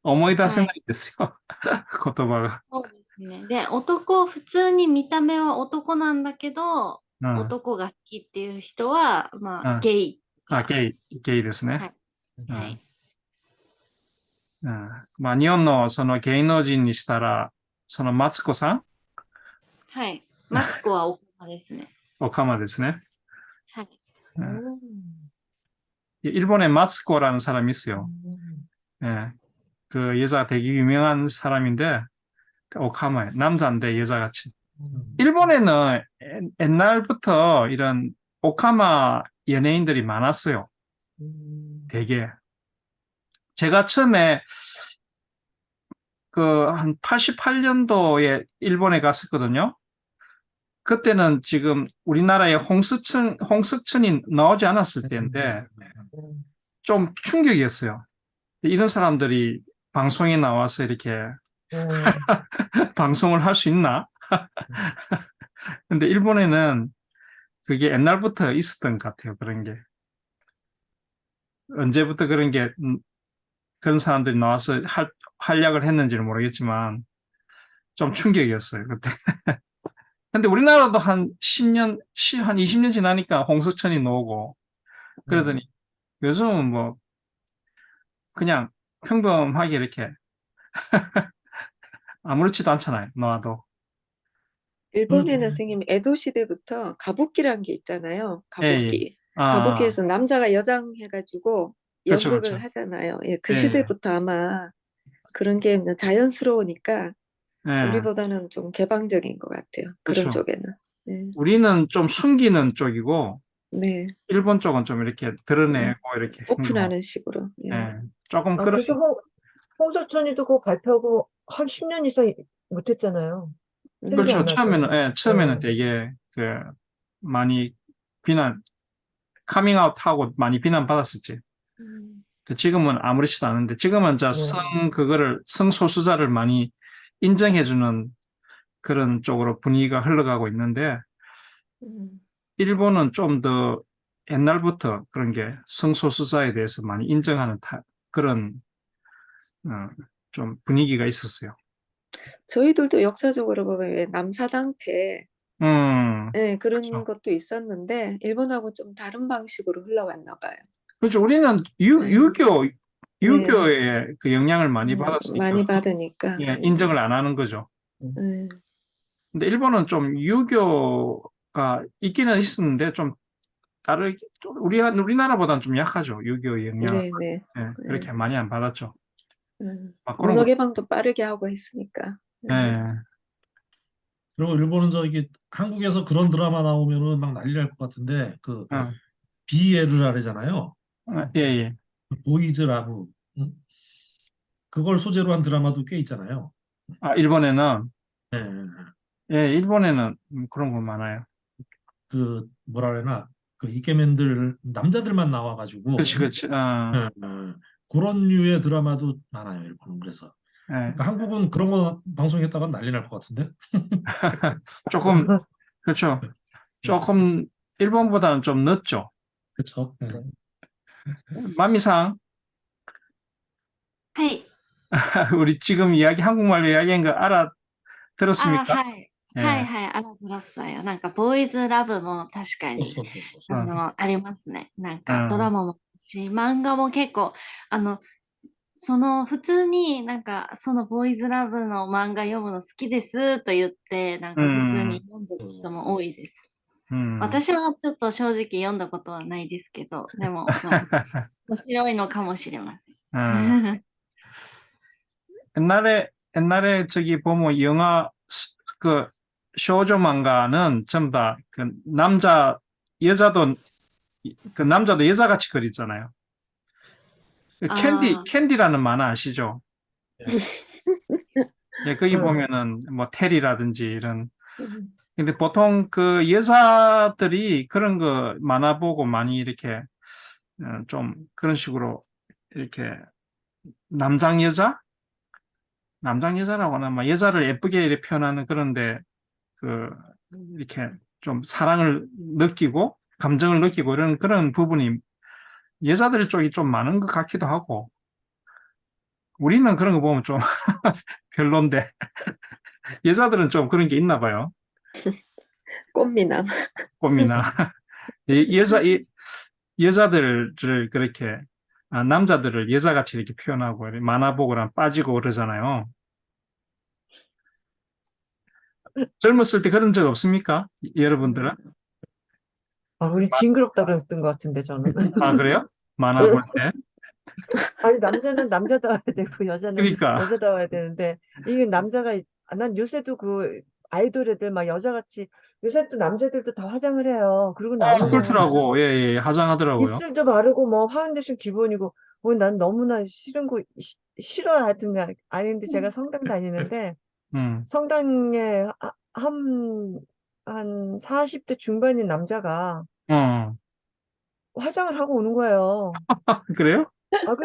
思い出せないんですよ、言葉が。そうですね。で、普通に見た目は男なんだけど、男が好きっていう人は、まあ、ゲイ。ゲイですね。はい。まあ、日本のその芸能人にしたら、そのマツコさんはい。マツコはオカマですね。オカマですね。はい。일본에 마츠코라는 사람이 있어요. 예. 그 여자가 되게 유명한 사람인데, 오카마에 남자인데 여자같이. 일본에는 옛날부터 이런 오카마 연예인들이 많았어요. 되게. 제가 처음에 그 한 88년도에 일본에 갔었거든요. 그때는 지금 우리나라에 홍석천이 나오지 않았을 때인데 좀 충격이었어요. 이런 사람들이 방송에 나와서 이렇게 방송을 할 수 있나? 근데 일본에는 그게 옛날부터 있었던 것 같아요. 그런 게. 언제부터 그런 사람들이 나와서 활약을 했는지는 모르겠지만 좀 충격이었어요. 그때. 근데 우리나라도 한 10년, 한 20년 지나니까 홍석천이 나오고 그러더니 요즘은 뭐 그냥 평범하게 이렇게 아무렇지도 않잖아요. 나와도. 일본에는 선생님 에도 시대부터 가부키라는 게 있잖아요. 예, 예. 가부키. 아, 가부키에서 남자가 여장 해가지고 그렇죠, 연극을 그렇죠. 하잖아요. 예, 그 예, 시대부터 아마 그런 게 이제 자연스러우니까 예. 우리보다는 좀 개방적인 것 같아요. 그런 그렇죠. 쪽에는. 네. 우리는 좀 숨기는 쪽이고 네. 일본 쪽은 좀 이렇게 드러내고 이렇게 한 거. 오픈하는 식으로. 예. 예. 조금 그런 그래서 홍석천이도 그거 발표하고 한 10년 이상 못했잖아요. 생기 그렇죠. 안 나서. 처음에는 되게 그 많이 카밍아웃하고 많이 비난받았었지. 지금은 아무렇지도 않은데 지금은 성소수자를 많이 인정해주는 그런 쪽으로 분위기가 흘러가고 있는데 일본은 좀 더 옛날부터 그런 게 성소수자에 대해서 많이 인정하는 그런 좀 분위기가 있었어요. 저희들도 역사적으로 보면 왜 남사당패 네, 그런 그렇죠. 것도 있었는데 일본하고 좀 다른 방식으로 흘러왔나 봐요. 그렇죠. 우리는 유교의 그 영향을 많이 받았으니까 많이 받으니까. 예, 인정을 안 하는 거죠. 근데 일본은 좀 유교가 있기는 있었는데 좀 우리나라보다는 좀 약하죠. 유교의 영향을. 네. 예, 그렇게 많이 안 받았죠. 막 그런 문화 거. 개방도 빠르게 하고 했으니까. 예. 그리고 일본은 한국에서 그런 드라마 나오면은 막 난리 날 것 같은데 그 BL이라잖아요. 예. 보이즈 라브. 그걸 소재로 한 드라마도 꽤 있잖아요. 일본에는 네. 예, 일본에는 그런 거 많아요. 그 뭐라 그래나 그 이케맨들 남자들만 나와가지고 그렇지. 그런 류의 드라마도 많아요. 일본은 그래서. 그러니까 한국은 그런 거 방송했다가 난리 날 것 같은데. 조금 그렇죠. 조금 일본보다는 좀 늦죠. 그렇죠. 네. 마미상. はい。 우리 지금 한국말로 이야기한 거 알아들었습니까? はい。はいはい、알아들었어요. なんか、ボーイズラブも確かに、ありますね。なんか、ドラマもあるし、漫画も結構、普通になんか、そのボーイズラブの漫画読むの好きですと言って、なんか普通に読んでる人も多いです。私はちょっと正直読んだことはないですけど、でも、まあ、面白いのかもしれません。 옛날에 저기 보면 영화, 그, 쇼조 망가는 전부 다 그 여자도, 그 남자도 여자같이 그리잖아요. 아 캔디라는 만화 아시죠? 예, 거기 응. 보면은 뭐 테리라든지 이런. 근데 보통 그 여자들이 그런 거 만화 보고 많이 이렇게 좀 그런 식으로 이렇게 남장 여자라고 하나, 막 여자를 예쁘게 이렇게 표현하는 그런데 그 이렇게 좀 사랑을 느끼고 감정을 느끼고 이런 그런 부분이 여자들 쪽이 좀 많은 것 같기도 하고 우리는 그런 거 보면 좀 별론데 여자들은 좀 그런 게 있나 봐요. 꽃미남. 꽃미나 이- 여자 여자들을 그렇게 남자들을 여자같이 이렇게 표현하고 이렇게 만화 보고랑 빠지고 그러잖아요. 젊었을 때 그런 적 없습니까? 여러분들은? 우리 징그럽다 그랬던 것 같은데, 저는. 아, 그래요? 만화 볼 때? 아니, 남자는 남자다워야 되고, 여자는 그러니까. 여자다워야 되는데, 이게 난 요새도 그 아이돌 애들 막 여자같이, 요새 또 남자들도 다 화장을 해요. 그리고 나오면 그렇더라고. 예, 예, 화장하더라고요. 입술도 바르고, 뭐, 파운데이션 기본이고, 난 너무나 싫은 거, 싫어요. 하여튼, 아닌데 제가 성당 다니는데, 음, 성당에 한 40대 중반인 남자가 어, 화장을 하고 오는 거예요. 그래요?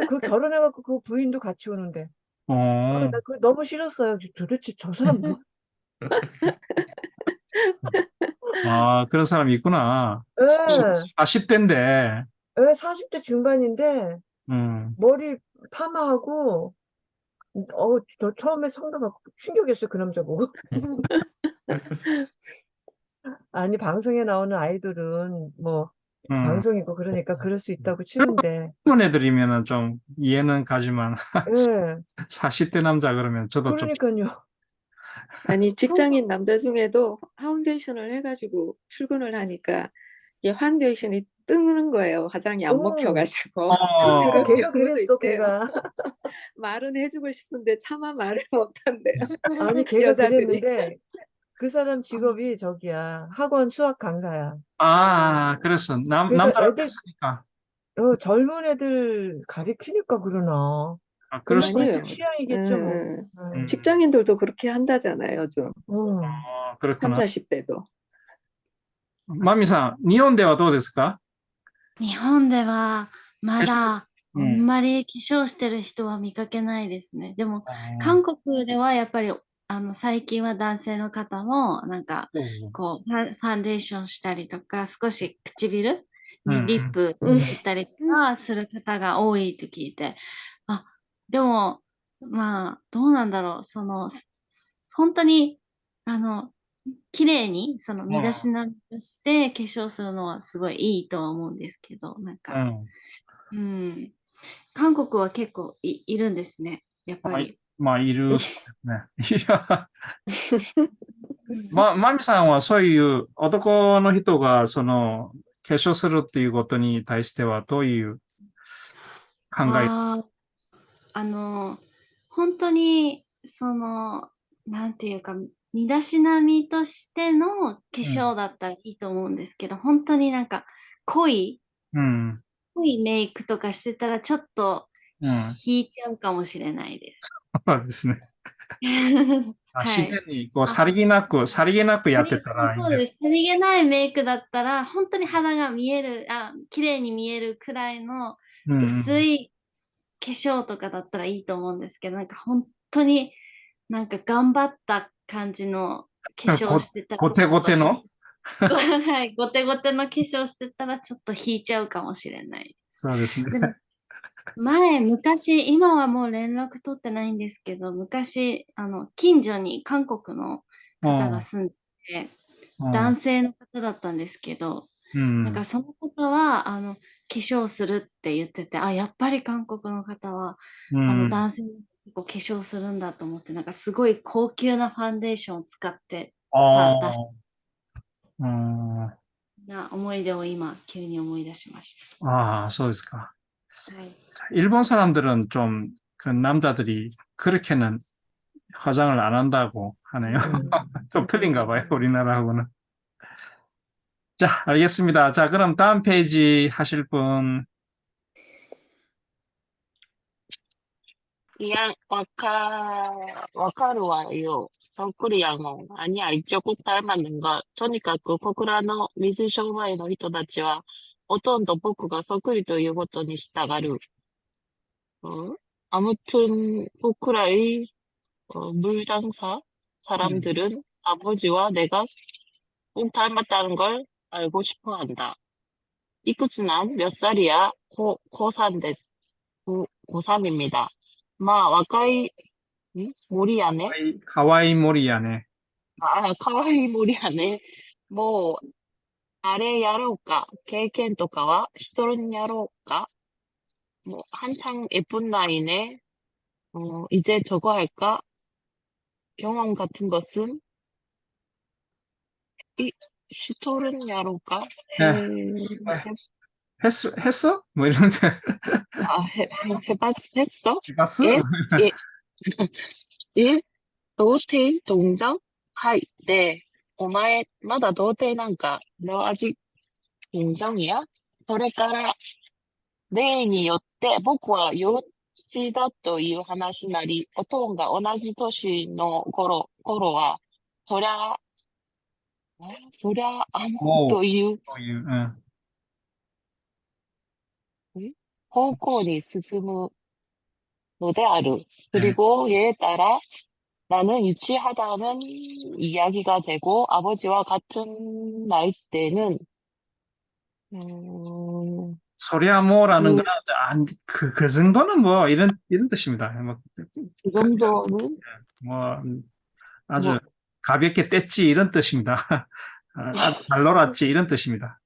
그 결혼해갖고 그 부인도 같이 오는데. 어, 나 그거 너무 싫었어요. 도대체 저 사람 뭐, 그런 사람이 있구나. 예, 40대인데, 40대 중반인데, 음, 머리 파마하고, 저 처음에 성당 가고 충격이었어요. 그 남자 보고. 아니, 방송에 나오는 아이돌은 뭐, 음. 방송이고 그러니까 그럴 수 있다고 치는데, 젊은 애들이면은 좀 이해는 가지만, 예, 40대 남자 그러면 저도 좀, 그러니까요. 아니, 직장인 남자 중에도 파운데이션을 해가지고 출근을 하니까 이 파운데이션이 뜨는 거예요. 화장이 안 어, 먹혀가지고. 그러니까 어, 걔가 그것도 그랬어, 있대요. 걔가. 말은 해주고 싶은데 차마 말을 못한대요. 아니, 걔가 여자들이. 그랬는데, 그 사람 직업이 저기야. 학원 수학 강사야. 그래서 그러니까 남자랑 했으니까. 젊은 애들 가리키니까 그러나. 그럴 근데 수도 그게 또 아니에요. 있겠네. 취향이겠죠, 뭐. 음, 음, 직장인들도 그렇게 한다잖아요, 요즘. 음. 3, 그렇구나. 40대도. 마미さん、日本ではどうですか？日本ではまだあんうん。まり化粧してる人は見かけないですね。でも、あ韓国ではやっぱり、最近は男性の方も、なんか、ーこう、ファンデーションしたりとか、少し唇にリッうん。プうん。塗ったりとかする方が多いと聞いて、でも、まあ、どうなんだろう。本当に、あの、綺麗に、身だしなみとして化粧するのはすごいいいとは思うんですけど、なんか、うん。うん、韓国は結構いるんですね。やっぱり。いるそうですね。いや、うんマミさんはそういう男の人が、化粧するっていうことに対しては、どういう考え？あ本当に、なんていうか、身だしなみとしての化うん。粧だったらいいと思うんですけど、本当になんか濃い、うん。濃いメイクとかしてたらちょっとうん。引いちゃうかもしれないです。そうですね。自はい。然に、さりげなくやってたらいいんです。そうです。さりげないメイクだったら、本当に肌が見える、綺麗に見えるくらいのうん。薄い化粧とかだったらいいと思うんですけど、なんか本当になんか頑張った感じの化粧してたら、ゴテゴテのはい、ゴテゴテの化粧してたらちょっと引いちゃうかもしれない。そうですね。でも昔、今はもう連絡取ってないんですけど、昔、近所に韓国の方が住んでて、男性の方だったんですけど、うん。なんかその方は、化粧するって言ってて、やっぱり韓国の方は、うん。男性に結構化粧するんだと思って、なんかすごい高級なファンデーションを使ってたらしいうん。な思い出を今、急に思い出しましそうですか。た。はい。일본 사람들은 좀 그 남자들이 그렇게는 화장을 안 한다고 하네요. 좀 틀린가 봐요, 우리나라하고는. 자, 알겠습니다. 자, 그럼 다음 페이지 하실 분. いや、わかるわよ。そっくりやもん。아니야、一応答え맞는 가。 とにかく、僕らの水商売の人たちは、ほとんど僕がそっくりということに従う。아무튼, 포크라의 물장사 사람들은 아버지와 내가 꼭 닮았다는 걸 알고 싶어 한다. 이쿠츠난 몇 살이야? 고3 데스. 고3입니다. 와카이, 모리야네? 가와이 모리야네. 카와이 모리야네. 뭐, 아래 야로우까?経験 とかはしとるんやろうか? 뭐, 한창 예쁜 나이네. 이제 저거 할까? 경험 같은 것은 시토른 야로우까? 네. 했어? 뭐 이런데. 했어? 해봤어? 예, 예, 童貞 동정? 하이, 네. お前、まだ童貞なんか、너 아직 동정이야? それから例によって僕は幼稚だという話なり、おとんが同じ年の頃は、そりゃ、という方向に進むのである. 그리고 얘에 따라 나는 유치하다는 이야기가 되고 아버지와 같은 나이대는 소리야모라는 거는 그 정도는 뭐 이런 뜻입니다. 뭐, 그 정도는 뭐 아주 가볍게 뗐지 이런 뜻입니다. 아주 잘 놀았지 이런 뜻입니다.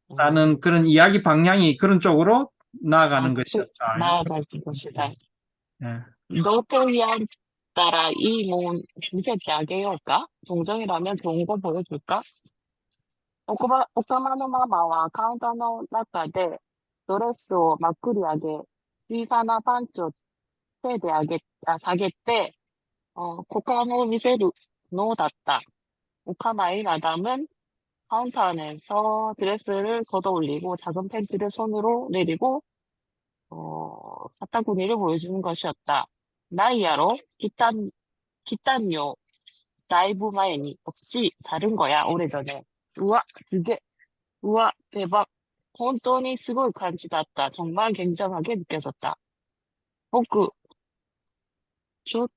나는 그런 이야기 방향이 그런 쪽으로 나아가는 것이었다. 나아가는 것이다. 네. 노토리안 따라 이 뭐 중세대 아게요까? 동정이라면 좋은 거 보여줄까? 오카마の 마마와 카운터の中でドレスをまっくり上げ、小さなパンツを手で下げて、股間を見せるのだった. 오카마의 마담은 카운터 안에서 드레스를 걷어 올리고 작은 팬티를 손으로 내리고 사타구니를 보여주는 것이었다. 나이야로 기탄요 다이브 마에니 없이 자른 거야 오래전에. 우와 우와 대박. 本当にすごい感じだった. 정말 굉장하게 느껴졌다. 僕ちょっ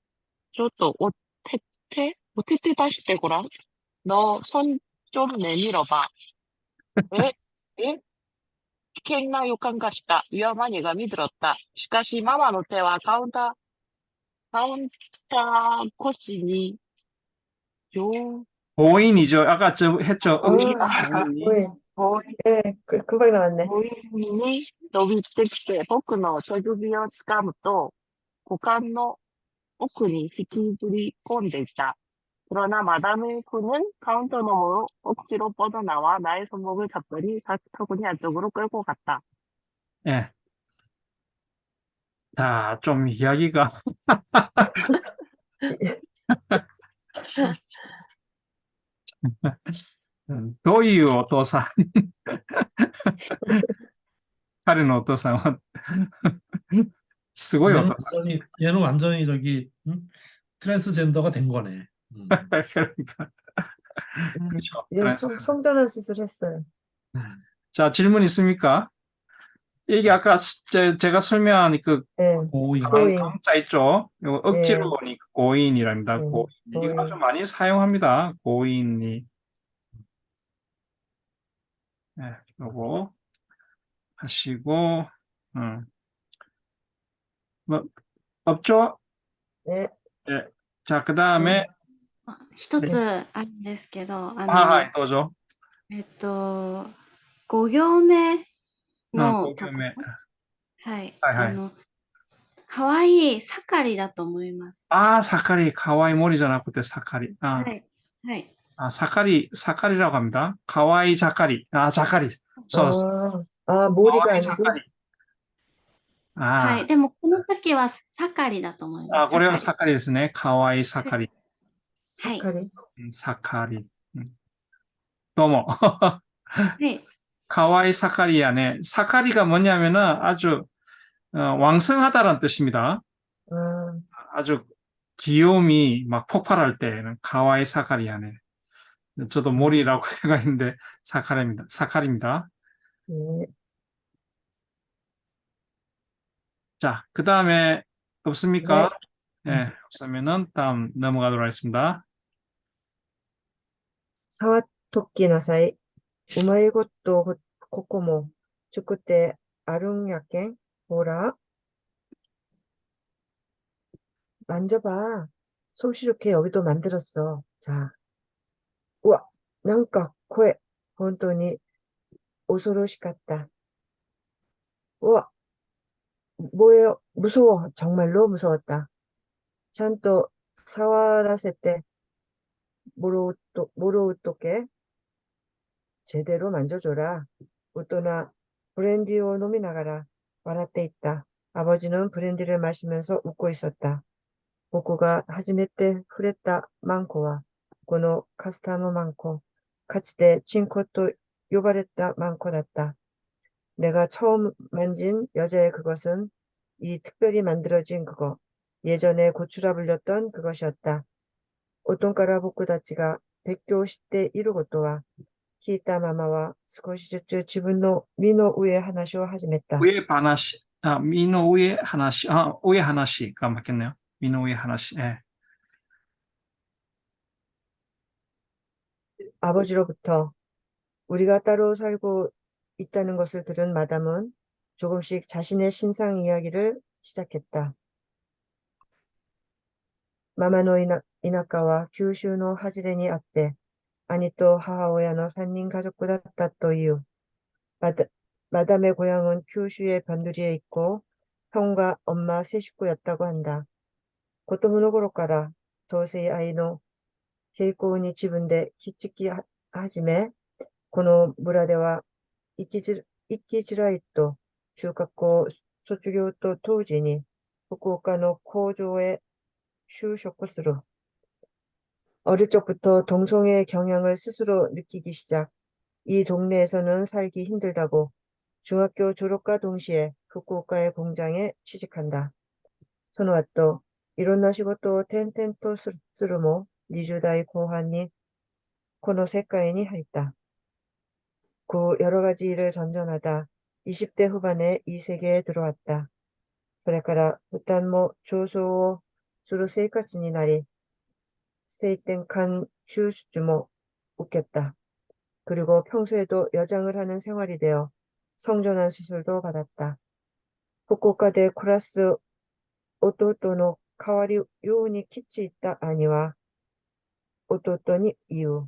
とお手手出してごらん. 너 손 좀 내밀어봐. 에?危険な予感がした. 위험한 예감이 들었다. しかしママの手はカウンター越しに고인이죠. 아까 저 했죠. 네, 금방 나왔네. 強引に伸びてきて僕の手首をつかむと股間の奥に引きずり込んでいた. 그러나 마담의 손은 카운터 너머로 억지로 뻗어나와 나의 손목을 잡더니 사타구니 안쪽으로 끌고 갔다. 예. 자, 좀 이야기가 도이유 오토산 카린 오토산 스고이 오토산 얘는 완전히 저기 트랜스젠더가 된 거네. 그러니까 그렇죠. 예, 성전환 수술했어요. 자, 질문 있습니까? 이게 아까 제가 설명한 그 네, 고인. 강자 있죠? 이거 억지로 오니까 고인이랍니다. 고인. 이거 아주 많이 사용합니다. 고인이. 네, 요거 하시고, 뭐, 없죠? 네. 네. 자, 그 다음에, 一つあるんですけど、はい、どうぞ。5行目の5行目。はい、はいはい。かわいい盛りだと思います。盛り、かわいい森じゃなくて盛り。はい、はい。盛り、盛り라고 합니다. かわいい盛り。盛り。そうです。 아, 모리가 가와이 아니고? 사카리. は 아, い。でも、この時は盛りだと思いま 아, す。 고래가 盛り。 사카리 ですね. 가와이 사카리. はい。 사카리. 사카리. どうも. で、 가와이 사카리야네. 사카리가 뭐냐면은 아주 왕성하다는 뜻입니다. 아, 아주 귀여움이 막 폭발할 때는 가와이 사카리야네. 저도 모리라고 생각했는데 사카리입니다. 사카리입니다. 네. 자, 그 다음에 없습니까? 네. 네, 없으면은 다음 넘어가도록 하겠습니다. 사와토끼 나사이. 우마이고또 코코모. 축구때 아룽야켄. 보라. 만져봐. 솜씨 좋게 여기도 만들었어. 자. 우와. 난까 코에. 본当に 오소로시갔다. 우와. 뭐예요? 무서워. 정말로 무서웠다. ちゃんと触らせて 모로우토게 제대로 만져줘라. 우토나 브랜디を 飲みながら 笑って 있다. 아버지는 브랜디를 마시면서 웃고 있었다. 僕が 初めて 触れた マンコは この カスタム マンコ. かつて 친코と 呼ばれた マンコだった. 내가 처음 만진 여자의 그것은 이 특별히 만들어진 그거. 예전에 고추라 불렸던 그것이었다. 오톤카라 보쿠다치가 別居していることは 聞いたママは少しずつ自分の身の上話を始めた。 위에 바나시, 미노 위에 하나씩, 위에 하나씩가 맞겠네요. 미노 위에 하나씩. 예. 아버지로부터 우리가 따로 살고 있다는 것을 들은 마담은 조금씩 자신의 신상 이야기를 시작했다. 마마노 이나카와 규슈의 하지레니 아때兄と母親の3人家族だったという。마담의 고향은 규슈의 변두리에 있고 형과 엄마 세 식구였다고 한다. 子供の頃から 同性愛の傾向に自分でひっつき始め、この村では生きづらいと中学校卒業と同時に福岡の工場へ就職する。 어릴 적부터 동성애의 경향을 스스로 느끼기 시작. 이 동네에서는 살기 힘들다고 중학교 졸업과 동시에 후쿠오카의 공장에 취직한다. その後、いろんな仕事を転々とするも、20代後半にこの世界に入った。그 여러 가지 일을 전전하다 20대 후반에 이 세계에 들어왔다. それから負担も上昇をする生活になり、性転換手術も受けた. 그리고 평소에도 여장을 하는 생활이 되어 성전환 수술도 받았다. 후쿠오카대 코라스 오토토의 代わりようにきち있다 아니와 오토토니 이유.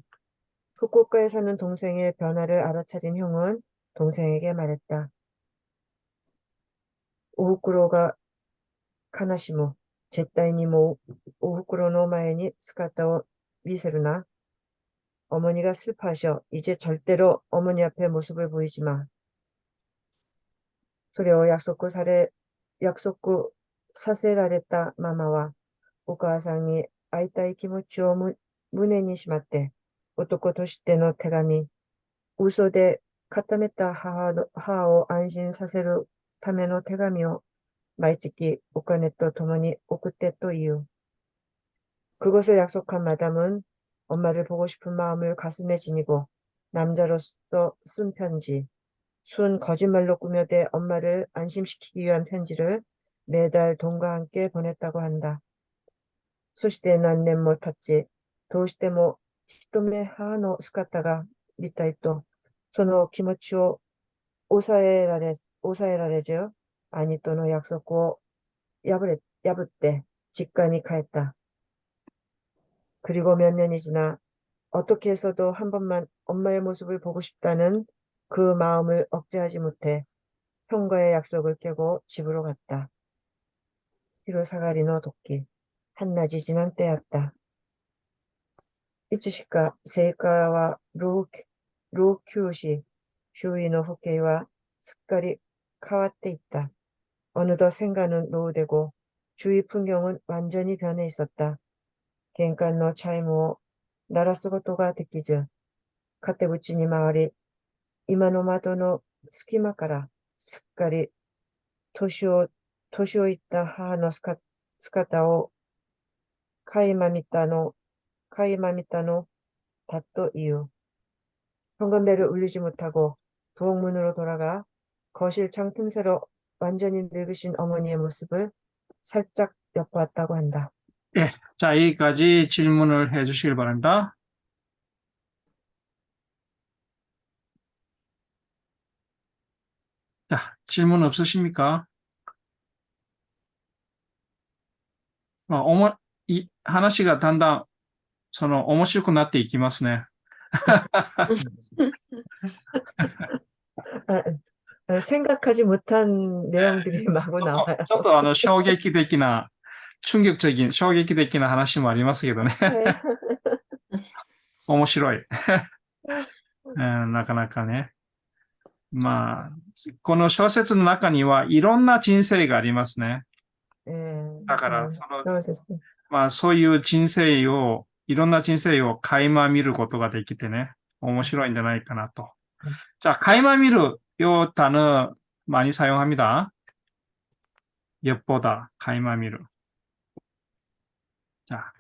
후쿠오카에 사는 동생의 변화를 알아차린 형은 동생에게 말했다. 오후쿠로가 카나시모, 絶対にも 오후쿠로의 前に 스카타を 見せるな. 어머니가 슬퍼하셔. 이제 절대로 어머니 앞에 모습을 보이지 마. それを約束させられた 마마와 お母さんに会いたい気持ちを胸にしまって、男としての手紙、嘘で固めた母を安心させるための手紙を毎月お金とともに送ってという。 그것을 약속한 마담은 엄마를 보고 싶은 마음을 가슴에 지니고 남자로서 쓴 편지, 순 거짓말로 꾸며대 엄마를 안심시키기 위한 편지를 매달 돈과 함께 보냈다고 한다. そして何年も経ち、どうしても一目母の姿が見たいと、その気持ちを抑えられず、兄との約束を破って実家に帰った. 그리고 몇 년이 지나 어떻게 해서도 한 번만 엄마의 모습을 보고 싶다는 그 마음을 억제하지 못해 형과의 약속을 깨고 집으로 갔다. 히로사가리노 도끼. 한낮이 지난 때였다. いつしか生家は老朽し、周囲の風景はすっかり変わっていった. 어느덧 생가는 노후되고 주위 풍경은 완전히 변해 있었다. 겐칸노 차이모 나라스 고토가 데키즈. 카테구치니 마와리 이마노 마도노 스키마からすっかり年をいった母の姿を垣間見たのだという. 현관벨을 울리지 못하고 부엌문으로 돌아가 거실 창틈새로 완전히 늙으신 어머니의 모습을 살짝 엿보았다고 한다. 예, 자, 여기까지 질문을 해 주시길 바랍니다. 자, 질문 없으십니까? 하나씨가 단단, 面白くなっていきますね. 생각하지 못한 내용들이 마구 나와요. ちょっと衝撃的な話もありますけどね。面白い。なかなかね。まあ、この小説の中にはいろんな人生がありますね。だから、まあ、そういういろんな人生を垣間見ることができてね、面白いんじゃないかなと。자,垣間見る 요 단어 많이 사용합니다. 엿보다,垣間見る. 자,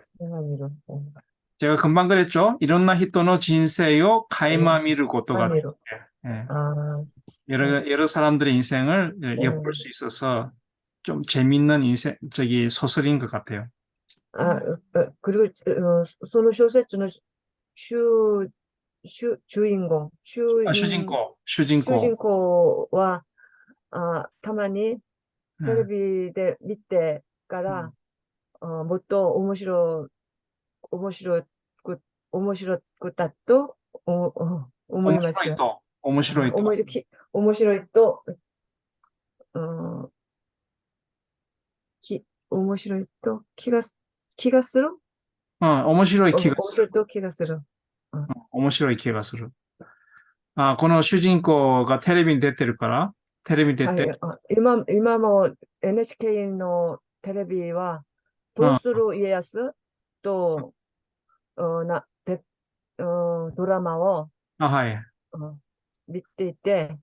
제가 금방 그랬죠? いろんな人の人生を垣間見ることができて, 여러 사람들의 인생을 엿볼 수 있어서 좀 재밌는 소설인 것 같아요. 그리고 その小説の主人公はたまにテレビで見てからもっと面白くだと思います。面白いと気がする。面白い気がする。面白い気がする。この主人公がテレビに出てるから、テレビ出て。今も NHK のテレビは、どうする家康と、ドラマを見ていて、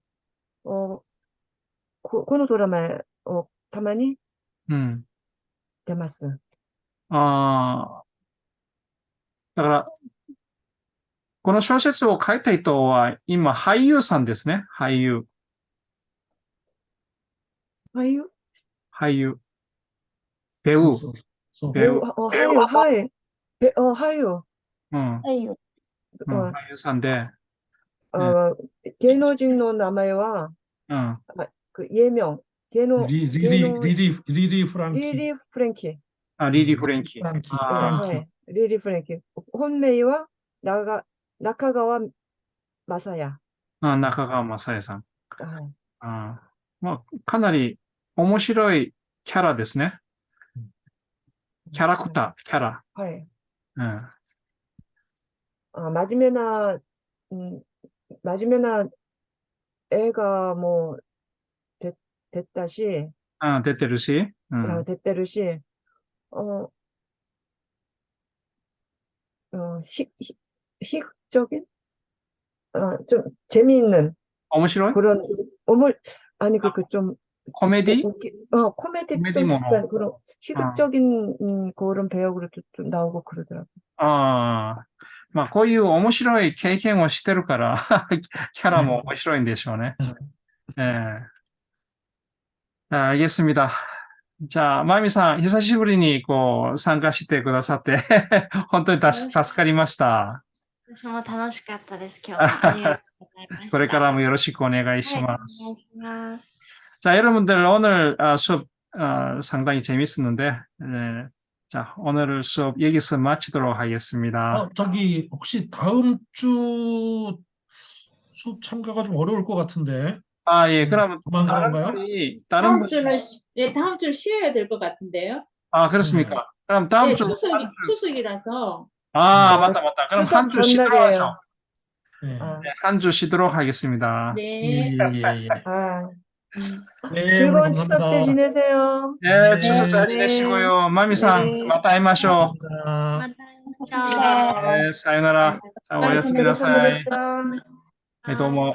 このドラマをたまに出ます。だから、この小説を書いた人は今俳優さんですね。俳優。배우。俳優さんで。芸能人の名前は、예명、リリー・フランキー。リリー・フレンキ。リリー・フレンキ。本名は中川雅也。中川雅也さん。まあ、かなり面白いキャラですね。キャラ。真面目な映画も出たし。出てるし。희극적인? 좀 재미있는. 面白い? 아니, 좀. 코미디? 코미디 좀 비슷한 그런 희극적인 그런 배역으로 좀 나오고 그러더라고요. まあ、こういう面白い経験をしてるから、キャラも面白いんでしょうね。알겠습니다. 자, 마미さん、久しぶりに参加してくださって、本当に助かりました。私も楽しかったです、今日は。ありがとうございました。これからもよろしくお願いします。お願いします。 자, 여러분들 오늘 수업 상당히 재밌었는데, 자, 오늘 수업 여기서 마치도록 하겠습니다. 저기 혹시 다음 주 수업 참가가 좀 어려울 것 같은데. 예, 그럼 다른 분이 다음 주는 쉬어야 될 것 같은데요. 그렇습니까? 그럼 다음 주 추석이라서. 맞다. 그럼 한 주 쉬도록 하죠. 네. 아, 한 주 쉬도록 하겠습니다. 네. 예. 아, 네, 오늘 즐거운 추석 때 감사합니다. 지내세요. 네, 추석 잘 네. 지내시고요. 마미상, 네. 마타이마쇼. 감사합니다. 네, 사요나라. 자, 오야스미나사이. 감사합니다. 네, 도모.